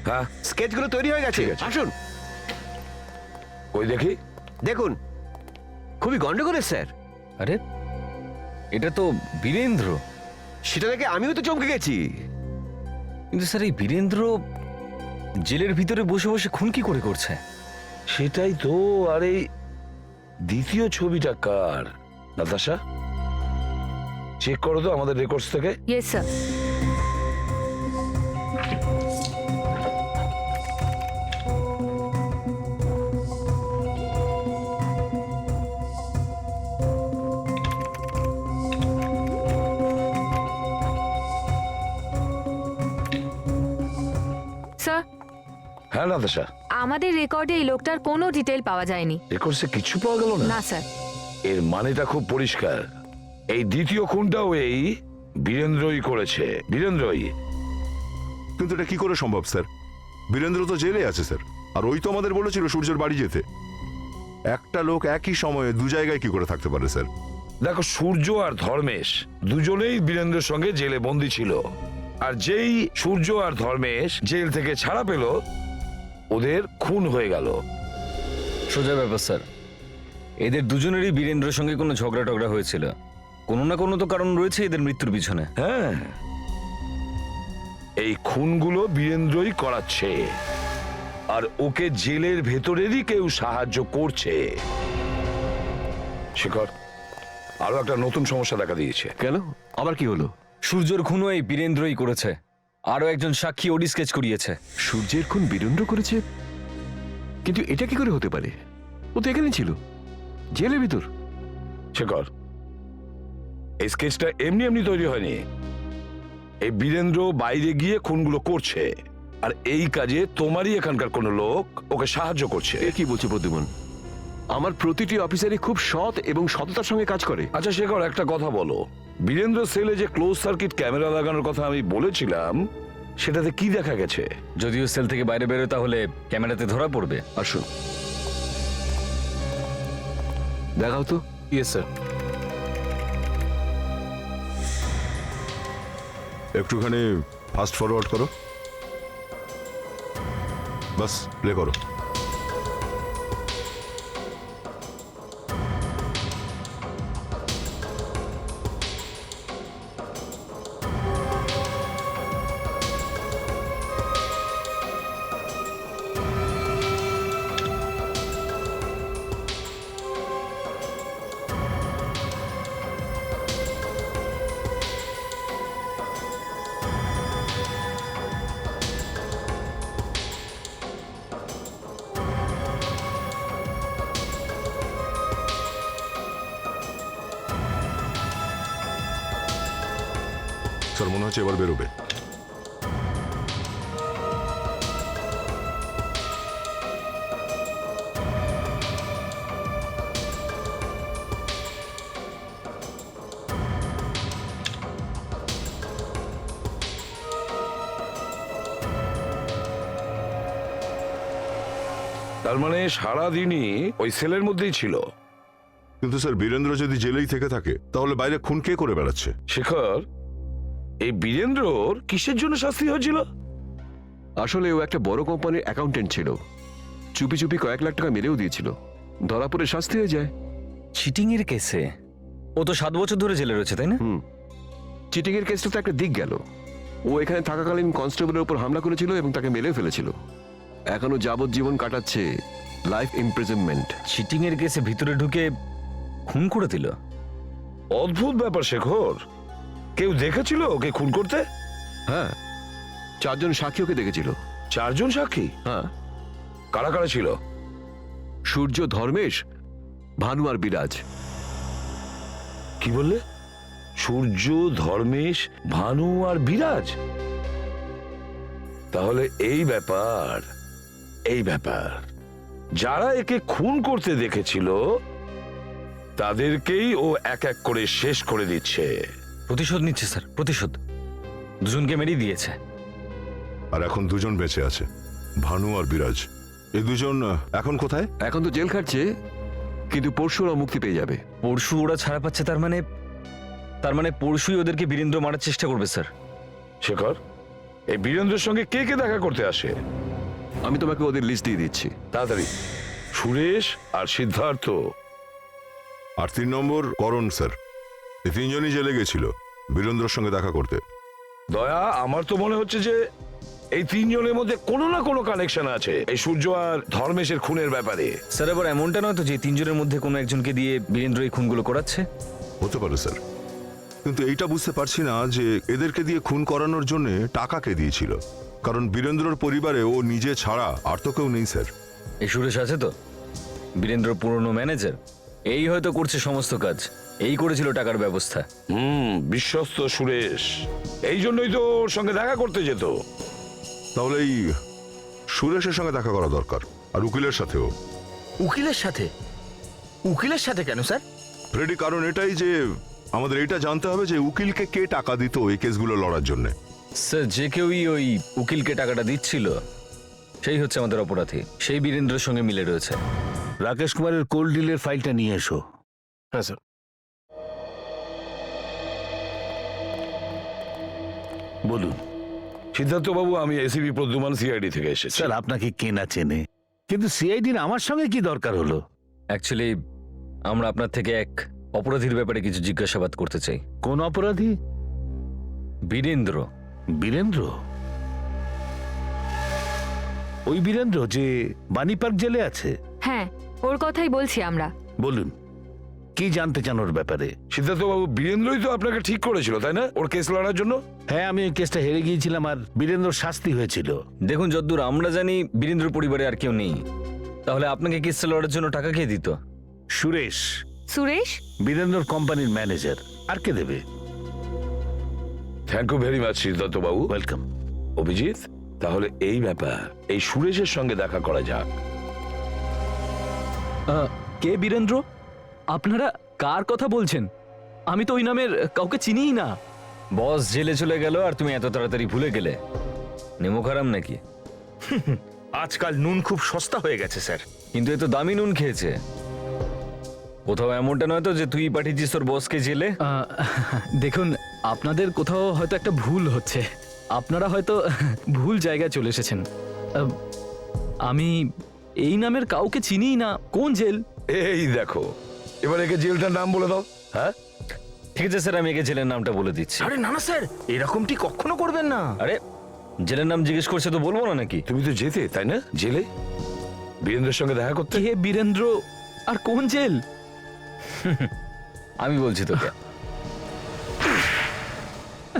হ্যাঁ, স্কেচগুলো তৈরি হয়ে গেছে, আসুন। ওই দেখি। দেখুন, খুবই গন্ডগোলের স্যার। আরে এটা তো বীরেন্দ্র। সেটা দেখে আমিও তো চমকে গেছি। কিন্তু স্যার, এই বীরেন্দ্র জেলের ভিতরে বসে বসে খুন কি করে করছে? সেটাই তো। আর এই দ্বিতীয় ছবিটা কার? নাতাশা, চেক করো তো আমাদের রেকর্ডস থেকে। Yes sir. স্যার, হ্যাঁ নাতাশা, আমাদের রেকর্ডে এই লোকটার কোনো ডিটেল পাওয়া যায়নি। রেকর্ডসে কিছু পাওয়া গেল না? না স্যার। এর মানেটা খুব পরিষ্কার, এই দ্বিতীয় খুনটাও এই বীরেন্দ্রই করেছে। বীরেন্দ্রই। কিন্তু এটা কি করে সম্ভব স্যার? বীরেন্দ্র তো জেলে আছে স্যার। আর ওই তো আমাদের বলেছিল সূর্যের বাড়ি যেতে। একটা লোক একই সময়ে দু জায়গায় কি করে থাকতে পারে স্যার? দেখো, সূর্য আর ধর্মেশ দুজনেই বীরেন্দ্রের সঙ্গে জেলে বন্দী ছিল। আর যেই সূর্য আর ধর্মেশ জেল থেকে ছাড়া পেল, ওদের খুন হয়ে গেল। সোজা ব্যাপার স্যার, এদের দুজনেরই বীরেন্দ্রের সঙ্গে কোনো ঝগড়া টগড়া হয়েছিল। কোনো না কোনো তো কারণ রয়েছে এদের মৃত্যুর পিছনে। হ্যাঁ, এই খুনগুলো বীরেন্দ্রই করাচ্ছে, আর ওকে জেলের ভেতরেরই কেউ সাহায্য করছে। শেখর, আরো একটা নতুন সমস্যা দেখা দিয়েছে। কেন? আবার কি হলো? সূর্যের খুনও এই বীরেন্দ্রই করেছে। আরো একজন সাক্ষী ওডি স্কেচ করিয়েছে। সূর্যের খুন বীরেন্দ্র করেছে? কিন্তু এটা কি করে হতে পারে? ও তো এখানে ছিল, জেলের ভিতর। শেখর, এই স্কেচটা এমনি এমনি তৈরি হয়নি। এই বীরেন্দ্র বাইরে গিয়ে খুনগুলো করছে, আর এই কাজে তোমারই এখানকার কোনো লোক ওকে সাহায্য করছে। এ কি বলছে প্রদ্যুমন? আমার প্রতিটি অফিসারই খুব সৎ এবং সততার সঙ্গে কাজ করে। আচ্ছা শেখর, একটা কথা বলো, বীরেন্দ্র সেলে যে ক্লোজ সার্কিট ক্যামেরা লাগানোর কথা আমি বলেছিলাম, সেটাতে কি দেখা গেছে? যদিও সেল থেকে বাইরে বেরোয় তাহলে ক্যামেরাতে ধরা পড়বে। আসুন দেখাও তো। Yes sir. একটুখানি ফাস্ট ফরওয়ার্ড করো, বাস প্লে করো। স্যার মনে হচ্ছে এবার বেরোবে। তার মানে সারাদিনই ওই সেলের মধ্যেই ছিল। কিন্তু স্যার বীরেন্দ্র যদি জেলেই থেকে থাকে তাহলে বাইরে খুন কে করে বেড়াচ্ছে? শেখর, এই বীরেন্দ্রর কিসের জন্য শাস্তি হয়েছিল? আসলে ও একটা বড় কোম্পানির অ্যাকাউন্টেন্ট ছিল, চুপি চুপি কয়েক লাখ টাকা মেরেও দিয়েছিল, ধরা পড়ে শাস্তি হয়ে যায়। চিটিং এর কেসে ও তো 7 বছর ধরে জেলে রয়েছে, তাই না? চিটিং এর কেসটা তো একটা দিক গেল, ও এখানে থাকাকালীন কনস্টেবলের উপর হামলা করেছিল এবং তাকে মেরে ফেলেছিল। এখনো যাবজ্জীবন কাটাচ্ছে, লাইফ ইমপ্রিজনমেন্ট। চিটিং এর কেসে ভিতরে ঢুকে খুন করে দিল। অদ্ভুত ব্যাপার শেখর। কেউ দেখেছিল ওকে খুন করতে? হ্যাঁ, 4 জন সাক্ষী ওকে দেখেছিল। 4 জন সাক্ষী? হ্যাঁ। কারা কারা ছিল? সূর্য, ধর্মেশ, ভানু আর বিরাজ। কি বললে? সূর্য, ধর্মেশ, ভানু আর বিরাজ? তাহলে এই ব্যাপার যারা একে খুন করতে দেখেছিল তাদেরকেই ও এক এক করে শেষ করে দিচ্ছে। প্রতিশোধ নিচ্ছে স্যার, প্রতিশোধ। দুজনকে মেরেই দিয়েছে। আর এখন 2 জন বেঁচে আছে, ভানু আর বিরাজ। এই 2 জন এখন কোথায়? এখন তো জেল খাটছে, কিন্তু পরশু ওরা মুক্তি পেয়ে যাবে। পরশু ওরা ছাড়া পাচ্ছে, তার মানে পরশুই ওদেরকে বীরেন্দ্র মারার চেষ্টা করবে স্যার। শেখর, এই বীরেন্দ্রের সঙ্গে কে কে দেখা করতে আসে? আমি তোমাকে ওদের লিস্ট দিয়ে দিচ্ছি। তাড়াতাড়ি। সুরেশ আর সিদ্ধার্থ। আর 3 নম্বর করণ স্যার। এই 3 জনই জেলে গেছিল বীরেন্দ্রর সঙ্গে দেখা করতে। দয়া, আমার তো মনে হচ্ছে যে এই 3 জনের মধ্যে কোনো না কোনো কানেকশন আছে এই সূর্য আর ধর্মেশের খুনের ব্যাপারে। স্যার এবার এমনটা নয় তো যে 3 জনের মধ্যে কোনো একজনকে দিয়ে বীরেন্দ্র এই খুনগুলো করাচ্ছে? হতে পারে স্যার, কিন্তু এইটা বুঝতে পারছি না যে এদেরকে দিয়ে খুন করানোর জন্য টাকা কে দিয়েছিল। কারণ বীরেন্দ্রর পরিবারে ও নিজে ছাড়া আর তো কেউ নেই স্যার। এই সুরেশ আছে তো, বীরেন্দ্র পুরনো ম্যানেজার, এই হয়তো করছে সমস্ত কাজ, এই করেছিল টাকার ব্যবস্থা। বিশ্বস্ত সুরেশ, এই জন্যই তো ওর সঙ্গে দেখা করতে যেত। তাহলে এই সুরেশের সঙ্গে দেখা করা দরকার, আর উকিলের সাথেও। উকিলের সাথে? উকিলের সাথে কেন স্যার? ফ্রেডি, কারণ এটাই যে আমাদের এটা জানতে হবে যে উকিলকে কে টাকা দিত এই কেসগুলো লড়ার জন্য। স্যার যে কেউই ওই উকিলকে টাকাটা দিচ্ছিল সেই হচ্ছে আমাদের অপরাধী, সেই বীরেন্দ্রের সঙ্গে মিলে রয়েছে। রাকেশ কুমারের কোল্ড ডিলের ফাইলটা নিয়ে এসো। হ্যাঁ স্যার। বলুন। সিদ্ধার্থ বাবু, আমি এসিপি প্রদ্যুমান, সিআইডি থেকে এসেছি। স্যার আপনাকে কেনা চেনে, কিন্তু সিআইডির আমার সঙ্গে কি দরকার হলো? অ্যাকচুয়ালি আমরা আপনার থেকে এক অপরাধীর ব্যাপারে কিছু জিজ্ঞাসাবাদ করতে চাই। কোন অপরাধী? বীরেন্দ্র। বীরেন্দ্র? ওই বীরেন্দ্র যে বাণীপার্ক জেলে আছে? হ্যাঁ, ওর কথাই বলছি আমরা। বলুন, কি জানতে চান ওর ব্যাপারে? সিদ্ধার্থ বাবু, বীরেন্দ্রই তো আপনাকে ঠিক করেছিল, তাই না, ওর কেস লড়ার জন্য? হ্যাঁ, আমি ওই কেসটা হেরে গিয়েছিলাম আর বীরেন্দ্র শাস্তি হয়েছিল। দেখুন, যতদূর আমরা জানি বীরেন্দ্র পরিবারে আর কেউ নেই, তাহলে আপনাকে কেসটা লড়ার জন্য টাকা কে দিত? সুরেশ, সুরেশ? বীরেন্দ্রর কোম্পানির ম্যানেজার। আর কে দেবে? Thank you very much Siddhartha বাবু। ওয়েলকাম। অভিজিৎ, তাহলে এই ব্যাপার, এই সুরেশের সঙ্গে দেখা করা যাক। কে বীরেন্দ্র? আপনারা কার কথা বলছেন? আমি তো ওই নামের কাউকে চিনিই না। বস জেলে চলে গেল আর তুমি এত তাড়াতাড়ি ভুলে গেলে? নেমো খারাম নাকি? আজকাল নুন খুব সস্তা হয়ে গেছে স্যার। কিন্তু এ তো দামি নুন খেয়েছে। কোথাও এমনটা নয় তো যে তুই পাঠিয়েছিস তোর বসকে জেলে? দেখুন, আপনাদের কোথাও হয়তো একটা ভুল হচ্ছে। আপনারা হয়তো ভুল জায়গায় চলে এসেছেন। আমি এই নামের কাউকে চিনিই না। কোন জেল? এই দেখো, এবার একে জেলটার নাম বলে দাও। হ্যাঁ, ঠিক আছে স্যার, আমি একে জেলের নামটা বলে দিচ্ছি। আরে না না স্যার, এরকমটি কখনো করবেন না। আরে জেলের নাম জিজ্ঞেস করছে তো বলবো না নাকি? তুমি তো যেতে, তাই না, জেলে বীরেন্দ্রের সঙ্গে দেখা করতে? কে বীরেন্দ্র আর কোন জেল? আমি বলছি তোকে।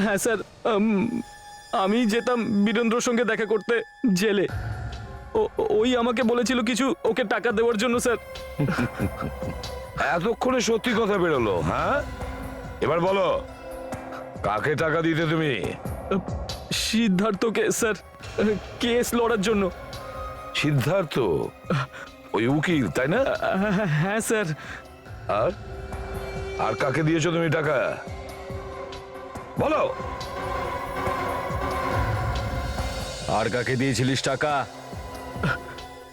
হ্যাঁ স্যার, আমি যেতাম বীরেন্দ্রর সঙ্গে দেখা করতে জেলে। ওই আমাকে বলেছিল কিছু ওকে টাকা দেওয়ার জন্য স্যার। এতক্ষণে সত্যি কথা বেরোলো? হ্যাঁ, এবার বলো, কাকে টাকা দিতে তুমি? সিদ্ধার্থকে স্যার, কেস লড়ার জন্য। সিদ্ধার্থ ওই উকিল, তাই না? হ্যাঁ স্যার। আর আর কাকে দিয়েছো তুমি টাকা? বলো। আর কাকে দিয়েছিলিস টাকা?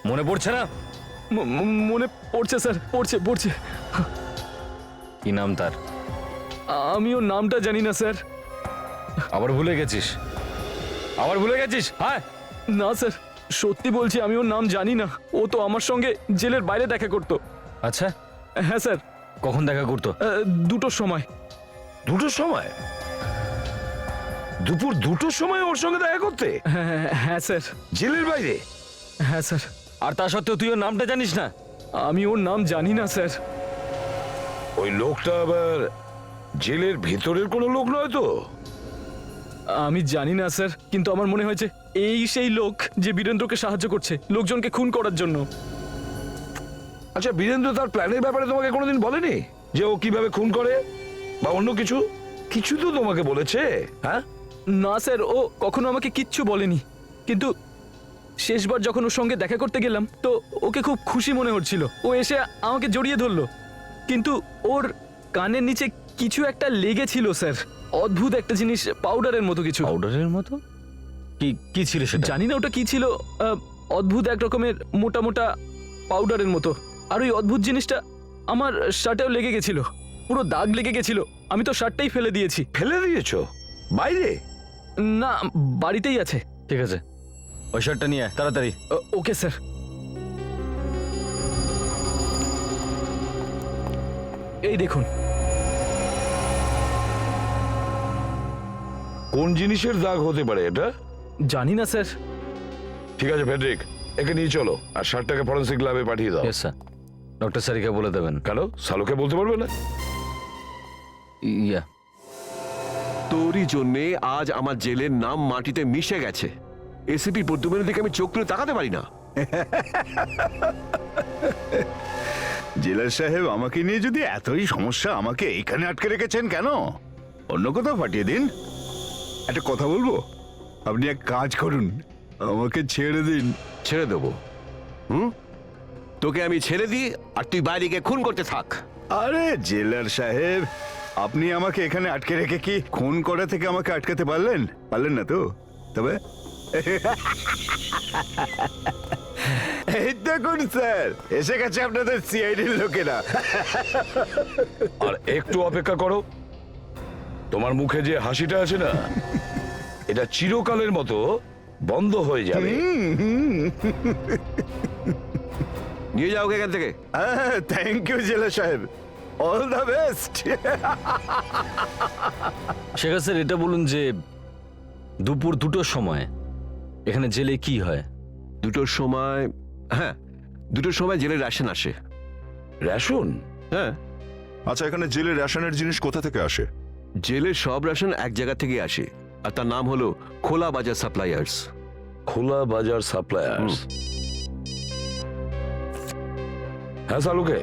মনে পড়ছে না? মনে পড়ছে স্যার, পড়ছে। কি নাম তার? আমিও নামটা জানি না স্যার। আবার ভুলে গেছিস? হ্যাঁ না স্যার, সত্যি বলছি, আমি ওর নাম জানি না। ও তো আমার সঙ্গে জেলের বাইরে দেখা করতো। আচ্ছা, হ্যাঁ স্যার। কখন দেখা করতো? 2টোর সময়। 2টোর সময়? দুপুর 2টোর সময় ওর সঙ্গে দেখা করতে? হ্যাঁ স্যার। জেলের বাইরে? হ্যাঁ স্যার। আর তা সত্ত্বেও তুই ওর নামটা জানিস না? আমি ওর নাম জানি না স্যার। ওই লোকটা আবার জেলের ভেতরের কোনো লোক নয় তো? আমি জানি না স্যার, কিন্তু আমার মনে হয়েছে এই সেই লোক যে বীরেন্দ্রকে সাহায্য করছে লোকজনকে খুন করার জন্য। আচ্ছা, বীরেন্দ্র তার প্ল্যানের ব্যাপারে তোমাকে কোনোদিন বলেনি যে ও কিভাবে খুন করে বা অন্য কিছু? কিছু তো তোমাকে বলেছে? হ্যাঁ না স্যার, ও কখনো আমাকে কিচ্ছু বলেনি। কিন্তু শেষবার যখন ওর সঙ্গে দেখা করতে গেলাম তো ওকে খুব খুশি মনে হচ্ছিল। ও এসে আমাকে জড়িয়ে ধরলো, কিন্তু ওর কানের নিচে কিছু একটা লেগেছিল স্যার। অদ্ভুত একটা জিনিস, পাউডারের মতো কিছু। পাউডারের মতো? কি ছিল সেটা? জানি না ওটা কি ছিল। অদ্ভুত এক রকমের মোটা মোটা পাউডারের মতো। আর ওই অদ্ভুত জিনিসটা আমার শার্টেও লেগে গেছিল, পুরো দাগ লেগে গেছিল। আমি তো শার্টটাই ফেলে দিয়েছি। ফেলে দিয়েছো? বাইরে? না, বাড়িতেই আছে। ঠিক আছে, ওই শার্টটা নিয়ে আয় তাড়াতাড়ি। Okay sir. এই দেখুন। কোন জিনিসের দাগ হতে পারে এটা? জানি না স্যার। ঠিক আছে ফেডরিক, একে নিয়ে চলো আর শার্টটাকে ফরেন্সিক ল্যাবে পাঠিয়ে দাও। Yes sir. ডক্টর সারিকা বলে দেবেন। কেন, সালুকে বলতে পারবে না? ইয়া, তোরই জন্যে আজ আমার জেলের নাম মাটিতে মিশে গেছে। এসিপি প্রদ্যুম্নের দিকে আমি চোখ তুলে তাকাতে পারি না। জেলার সাহেব, আমাকে নিয়ে যদি এতই সমস্যা, আমাকে এইখানে আটকে রেখেছেন কেন? অন্য কোথাও পাঠিয়ে দিন। একটা কথা বলবো, আপনি এক কাজ করুন, আমাকে ছেড়ে দিন। ছেড়ে দেবো? তোকে আমি ছেড়ে দিই আর তুই বাইরে গিয়ে খুন করতে থাক। আরে জেলার সাহেব, আপনি আমাকে এখানে আটকে রেখে কি খুন করা থেকে আমাকে আটকাতে পারলেন না তো? তবে এই দেখুন স্যার, এসে গেছে আপনাদের সিআইডির লোকেরা। আর একটু অপেক্ষা করো, তোমার মুখে যে হাসিটা আছে না, এটা চিরকালের মতো বন্ধ হয়ে যাবে। নিয়ে যাও এখান থেকে। থ্যাংক ইউ জেলা সাহেব, অল দ্য বেস্ট। শেখা স্যার, এটা বলুন যে দুপুর 2টোর সময় এখানে জেলে কি হয়? 2টোর সময়? হ্যাঁ, 2টোর সময় জেলের রেশন আসে। রেশন? হ্যাঁ। আচ্ছা, এখানে জেলের রেশনের জিনিস কোথা থেকে আসে? জেলের সব রেশন এক জায়গা থেকে আসে, আর তার নাম হলো খোলা বাজার সাপ্লায়ার্স। খোলা বাজার সাপ্লায়ার্স? হ্যাঁ শালুকে,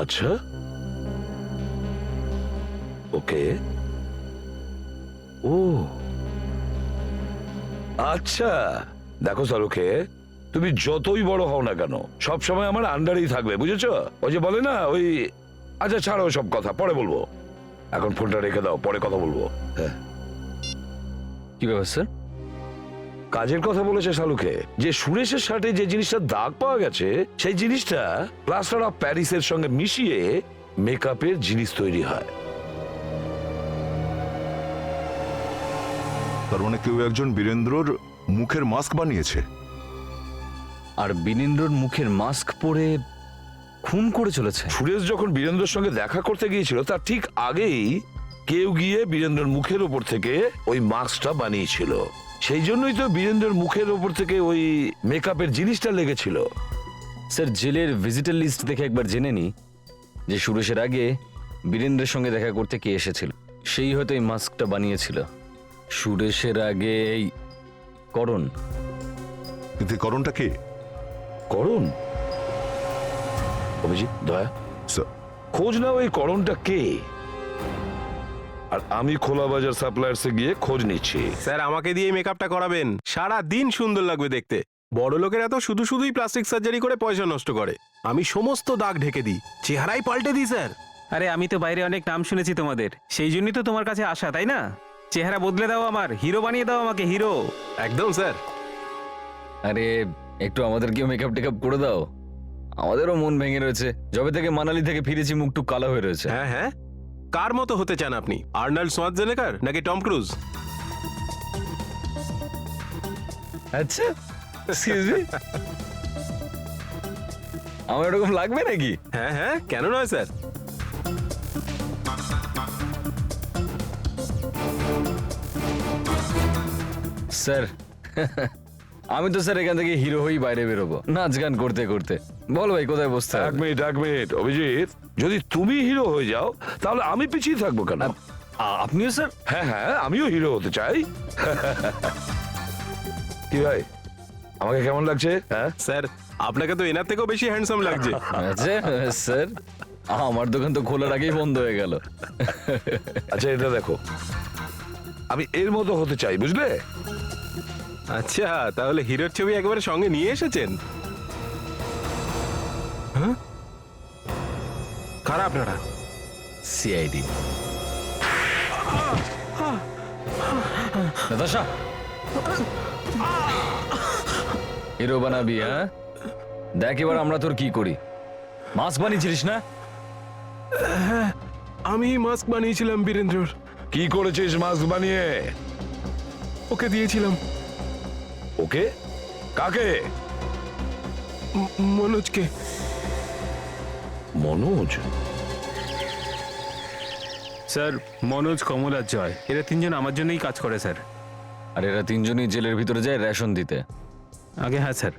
আচ্ছা ওকে, ও আচ্ছা। দেখো শালুকে, তুমি যতই বড় হও না কেন সব সময় আমার আন্ডারেই থাকবে, বুঝেছো? ওই যে বলে না ওই, আচ্ছা ছাড়ো সব কথা, পরে বলবো, এখন ফোনটা রেখে দাও, পরে কথা বলবো। হ্যাঁ, কি ব্যাপার স্যার? কাজের কথা বলেছে শালুকে, যে সুরেশের শার্টে যে জিনিসটা দাগ পাওয়া গেছে সেই জিনিসটা প্লাস্টার অফ প্যারিসের সঙ্গে মিশিয়ে মেকআপের জিনিস তৈরি হয়। তার মানে কেউ একজন বীরেন্দ্রর মুখের মাস্ক বানিয়েছে। আর বীরেন্দ্রর মুখের মাস্ক পরে খুন করে চলেছে। সুরেশ যখন বীরেন্দ্রের সঙ্গে দেখা করতে গিয়েছিল তার ঠিক আগেই কেউ গিয়ে বীরেন্দ্রের মুখের ওপর থেকে ওই মাস্কটা বানিয়েছিল। সেই জন্যই তো বীরেন্দ্রের মুখের ওপর থেকে ওই মেকআপের জিনিসটা লেগেছিল। স্যার, জেলের ভিজিটার লিস্ট দেখে একবার জেনে নি যে সুরেশের আগে বীরেন্দ্রের সঙ্গে দেখা করতে কে এসেছিল। সেই হয়তো এই মাস্কটা বানিয়েছিল। সুরেশের আগে এই করণ। কিন্তু এই করণটা কে? করণ? অভিজিৎ, দয়া, স্যার, খোঁজ নাও এই করণটা কে। আর আমি খোলা বাজার সাপ্লায়ার্সে গিয়ে খোঁজ নিচ্ছি। স্যার, আমাকে দিয়ে মেকআপটা করাবেন, সারা দিন সুন্দর লাগবে দেখতে। বড় লোকেরা তো শুধু শুধুই প্লাস্টিক সার্জারি করে পয়সা নষ্ট করে। আমি সমস্ত দাগ ঢেকে দিই, চেহারাই পাল্টে দিই স্যার। আরে আমি তো বাইরে অনেক নাম শুনেছি তোমাদের, সেই জন্যই তো তোমার কাছে আসা, তাই না? চেহারা বদলে দাও, আমার হিরো বানিয়ে দাও আমাকে, হিরো। একদম স্যার। আরে একটু আমাদেরকেও মেকআপ টেকআপ করে দাও, আমাদেরও মন ভেঙে রয়েছে। যবে থেকে মানালি থেকে ফিরেছি মুখটুক কালো হয়ে রয়েছে। হ্যাঁ হ্যাঁ, কার মতো হতে চান আপনি? আর্নল্ড সোয়ার্জনেগার নাকি টম ক্রুজ? আচ্ছা, এক্সকিউজ মি, আমার এরকম লাগবে নাকি? হ্যাঁ হ্যাঁ, কেন নয় স্যার। স্যার, আমি তো স্যার এখান থেকে হিরো হয়েই বাইরে বেরোবো, নাচ গান করতে করতে। বল ভাই, কোথায় বসতে হবে? এক মিনিট অভিজিৎ, যদি তুমি হিরো হয়ে যাও তাহলে আমি পিছিয়ে থাকবো কেন? আপনিও স্যার? হ্যাঁ হ্যাঁ, আমিও হিরো হতে চাই। কি ভাই, আমাকে কেমন লাগছে? হ্যাঁ স্যার, আপনাকে তো এনার থেকেও বেশি হ্যান্ডসাম লাগছে। আচ্ছা স্যার, আমার দোকান তো খোলার আগেই বন্ধ হয়ে গেল। আচ্ছা এটা দেখো, আমি এর মতো হতে চাই, বুঝলে? আচ্ছা, তাহলে হিরোর ছবি একেবারে সঙ্গে নিয়ে এসেছেন? হ্যাঁ, কারা আপনারা? সিআইডি। নাতাশা, হিরো বানাবি? হ্যাঁ, দেখ এবার আমরা তোর কি করি। মাস্ক বানিয়েছিলিস না? হ্যাঁ, আমি মাস্ক বানিয়েছিলাম বীরেন্দ্রর। কি করেছিস মাস্ক বানিয়ে? ওকে দিয়েছিলাম। ওকে? কাকে? মনোজকে। মনোজ? স্যার, মনোজ, কমল আর জয়, এরা তিনজন আমার জন্যই কাজ করে স্যার। আর এরা তিনজনই জেলের ভিতরে যায় রেশন দিতে। আগে হ্যাঁ স্যার।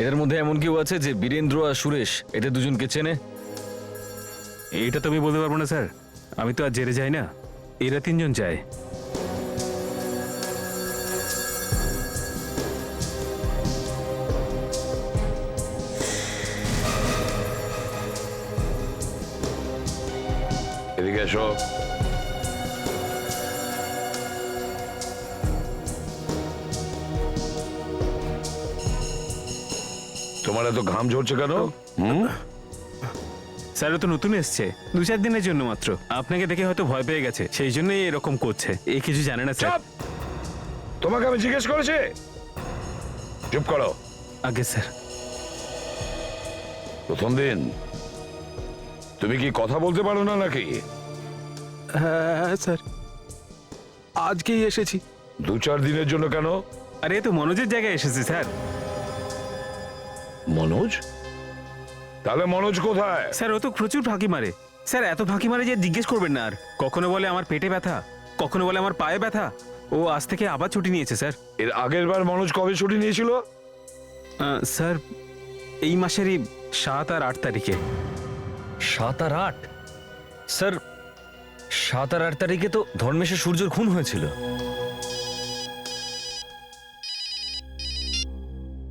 এদের মধ্যে এমন কেউ আছে যে বীরেন্দ্র আর সুরেশ এদের দুজনকে চেনে? এইটা তো আমি বলতে পারবো না স্যার, আমি তো আর জেলে যাই না, এরা তিনজন যায়। এদিকে এসো। তোমার এত ঘাম ঝরছে কেন? স্যার, ও তো নতুন এসছে, 2-4 দিনের জন্য মাত্র। আপনাকে দেখে হয়তো ভয় পেয়ে গেছে, সেই জন্যই এরকম করছে। এই কিছু জানে না স্যার। চুপ! তোমাকে আমি জিজ্ঞেস করেছি, চুপ করো। আগে স্যার। প্রথম দিন তুমি কি কথা বলতে পারো না নাকি? হ্যাঁ স্যার, আজকেই এসেছি। 2-4 দিনের জন্য কেন? আরে এ তো মনোজের জায়গায় এসেছে স্যার। মনোজ? তাহলে মনোজ কোথায়? স্যার, ও তো প্রচুর ফাঁকি মারে স্যার, এত ফাঁকি মারে যে জিজ্ঞেস করবেন না আর। কখনো বলে আমার পেটে ব্যথা, কখনো বলে আমার পায়ে ব্যথা। ও আজ থেকে আবার ছুটি নিয়েছে স্যার। এর আগের বার মনোজ কবে ছুটি নিয়েছিল? স্যার, এই মাসেরই 7 আর 8 তারিখে। 7 আর 8? স্যার, 7 আর 8 তারিখে তো ধর্মেশের সূর্যর খুন হয়েছিল।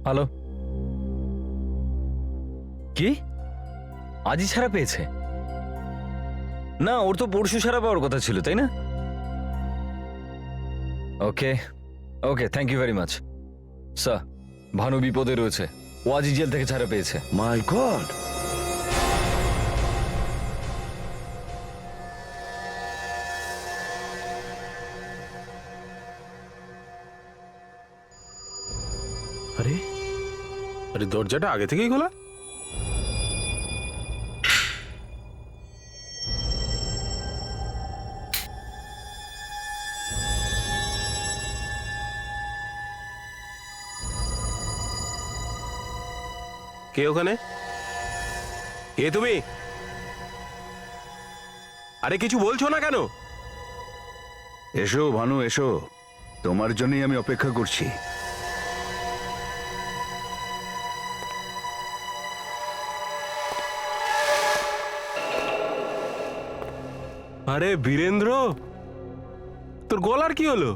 হ্যালো, কি আজই ছাড়া পেয়েছে? না, ওর তো পরশু ছাড়া পাওয়ার কথা ছিল, তাই না? Okay okay, thank you very much sir. Bhanu বিপদে রয়েছে, ও আজই জেল থেকে ছাড়া পেয়েছে। মাই গড, আরে আরে দরজাটা আগে থেকেই খোলা। কে ওখানে? কে তুমি? আরে কিছু বলছো না কেন? এসো ভানু, এসো, তোমার জন্যই আমি অপেক্ষা করছি। আরে বীরেন্দ্র, তোর গলার কি হলো?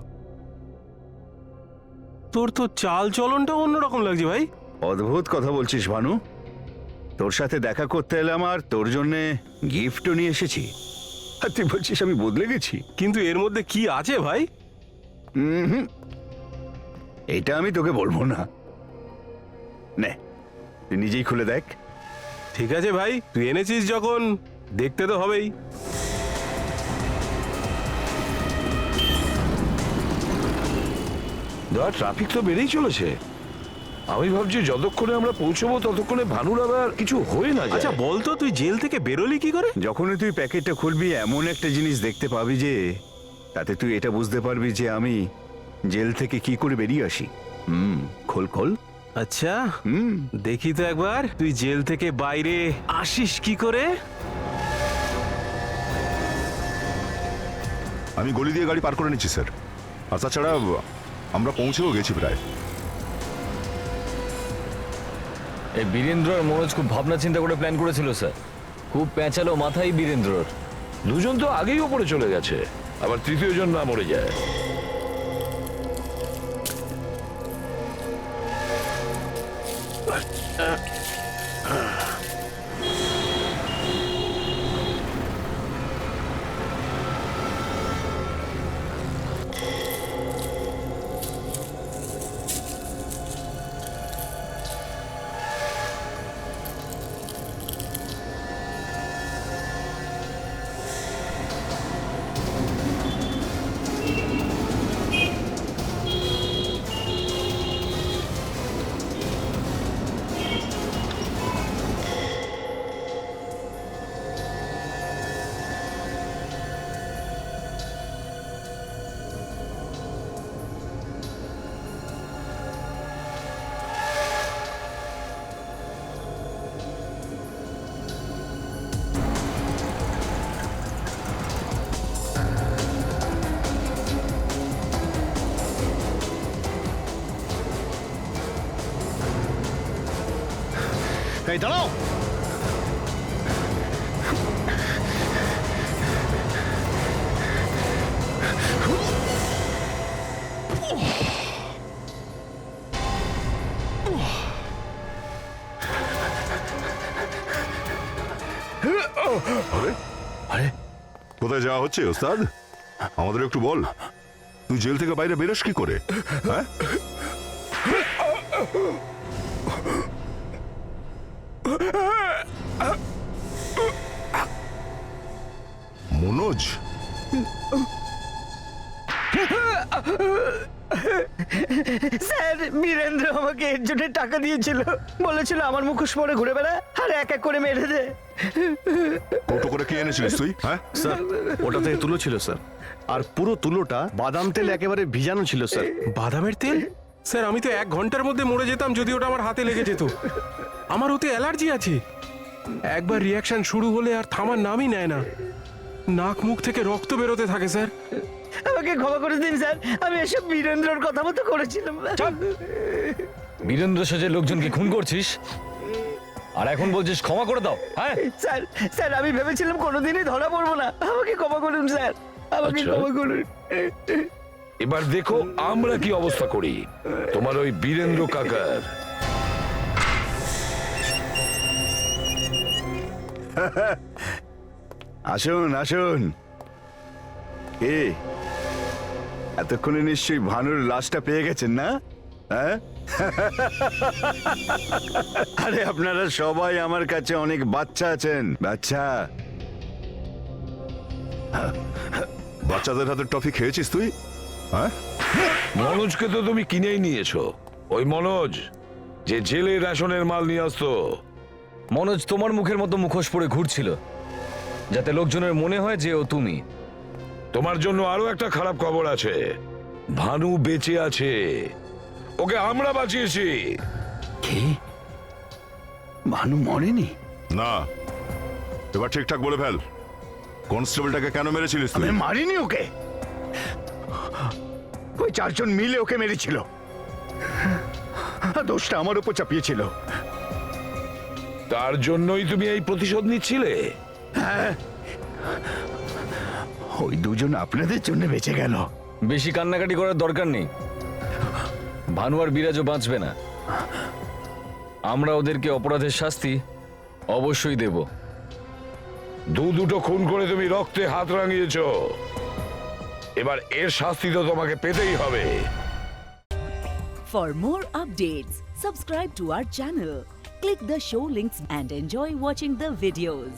তোর তো চাল চলনটা অন্যরকম লাগছে ভাই। অদ্ভুত কথা বলছিস ভানু। তোর সাথে দেখা করতে এলাম আর তোর জন্য গিফটও নিয়ে এসেছি, আর তুই বলছিস আমি বদলে গেছি? কিন্তু এর মধ্যে কি আছে ভাই? এটা আমি তোকে বলবো না, নে তুই নিজেই খুলে দেখ। ঠিক আছে ভাই, তুই এনেছিস যখন দেখতে তো হবেই। ট্রাফিক তো বেড়েই চলেছে। আমি ভাবছি যতক্ষণে আমরা পৌঁছবো ততক্ষণে ভানুর আবার কিছু হয়ে না যায়। আচ্ছা বলতো, তুই জেল থেকে বেরোলি কি করে? যখনই তুই প্যাকেটটা খুলবি এমন একটা জিনিস দেখতে পাবি যে তাতে তুই এটা বুঝতে পারবি যে আমি জেল থেকে কি করে বেরিয়ে আসি। খোল খোল। আচ্ছা দেখি তো একবার, তুই জেল থেকে বাইরে আসিস কি করে? আমি গলি দিয়ে গাড়ি পার করে নিচ্ছি স্যার। আর তাছাড়া আমরা পৌঁছেও গেছি প্রায়। এই বীরেন্দ্র আর মনোজ খুব ভাবনা চিন্তা করে প্ল্যান করেছিল স্যার। খুব প্যাঁচালো মাথায় বীরেন্দ্রর। দুজন তো আগেই ওপরে চলে গেছে, আবার তৃতীয় জন না মরে যায়। এই দাঁড়াও। আরে কোথায় যাওয়া হচ্ছে ওস্তাদ? আমাদের একটু বল, তুই জেল থেকে বাইরে বেরোস কি করে? হ্যাঁ, মনোজ? স্যার, বীরেন্দ্র আমাকে এর জন্য টাকা দিয়েছিল, বলেছিল আমার মুখোশ পরে ঘুরে বেড়া আর এক এক করে মেরে দে। কৌটো করে কি এনেছিলিস তুই? হ্যাঁ স্যার, ওটাতে তুলো ছিল স্যার, আর পুরো তুলোটা বাদাম তেল একেবারে ভিজানো ছিল স্যার। বাদামের তেল? স্যার আমি তো 1 ঘন্টার মধ্যে মরে যেতাম যদি ওটা আমার হাতে লেগে যেত। আমার ওতে অ্যালার্জি আছে, একবার রিয়াকশন শুরু হলে আর থামার নামই নেয় না। নাক মুখ থেকে রক্ত বেরোতে থাকে স্যার। আমাকে ক্ষমা করে দিন স্যার, আমি এসব বীরেন্দ্রর কথা মতো করেছিলাম। বীরেন্দ্র সেজে লোকজনকে খুন করছিস আর এখন বলছিস ক্ষমা করে দাও? হ্যাঁ স্যার, স্যার আমি ভেবেছিলাম কোনোদিনই ধরা পড়বো না, আমাকে ক্ষমা করুন স্যার, আমাকে ক্ষমা করুন। এবার দেখো আমরা কি অবস্থা করি তোমার ওই বীরেন্দ্র কাকার। আসুন আসুন। এ এতক্ষণে নিশ্চয়ই ভানুর লাশটা পেয়ে গেছেন না? হ্যাঁ? আরে আপনারা সবাই আমার কাছে অনেক বাচ্চা আছেন। বাচ্চা বাচ্চাদের হাতে টফি খেয়েছিস তুই? হ্যাঁ, মনোজকে তো তুমি কিনেই নিয়েছো। ওই মনোজ যে জেলে রেশনের মাল নিয়ে আসতো। মনোজ তোমার মুখের মতো মুখোশ পরে ঘুরছিল, যাতে লোকজনের মনে হয় যে ও তুমি। তোমার জন্য আরো একটা খারাপ খবর আছে। ভানু বেঁচে আছে, ওকে আমরা বাঁচিয়েছি। কি? ভানু মরেনি? না, এবার ঠিকঠাক বলে ফেল। কনস্টেবলটাকে কেন মেরেছিলিস তুই? আমি মারিনি ওকে, ওই চারজন মিলে ওকে মেরেছিল। দোষটা আমার উপর চাপিয়েছিল। তার জন্যই তুমি এই প্রতিশোধ নিচ্ছিলে? হ্যাঁ, ওই দুজন আপনাদের জন্য বেঁচে গেল। বেশি কান্নাকাটি করার দরকার নেই। ভানু আর বিরাজও বাঁচবে না। আমরা ওদেরকে অপরাধের শাস্তি অবশ্যই দেব। দুটো খুন করে তুমি রক্তে হাত রাঙিয়েছো, এবার এর শাস্তি তো তোমাকে পেতেই হবে। For more updates, subscribe to our channel, click the show links and enjoy watching the videos.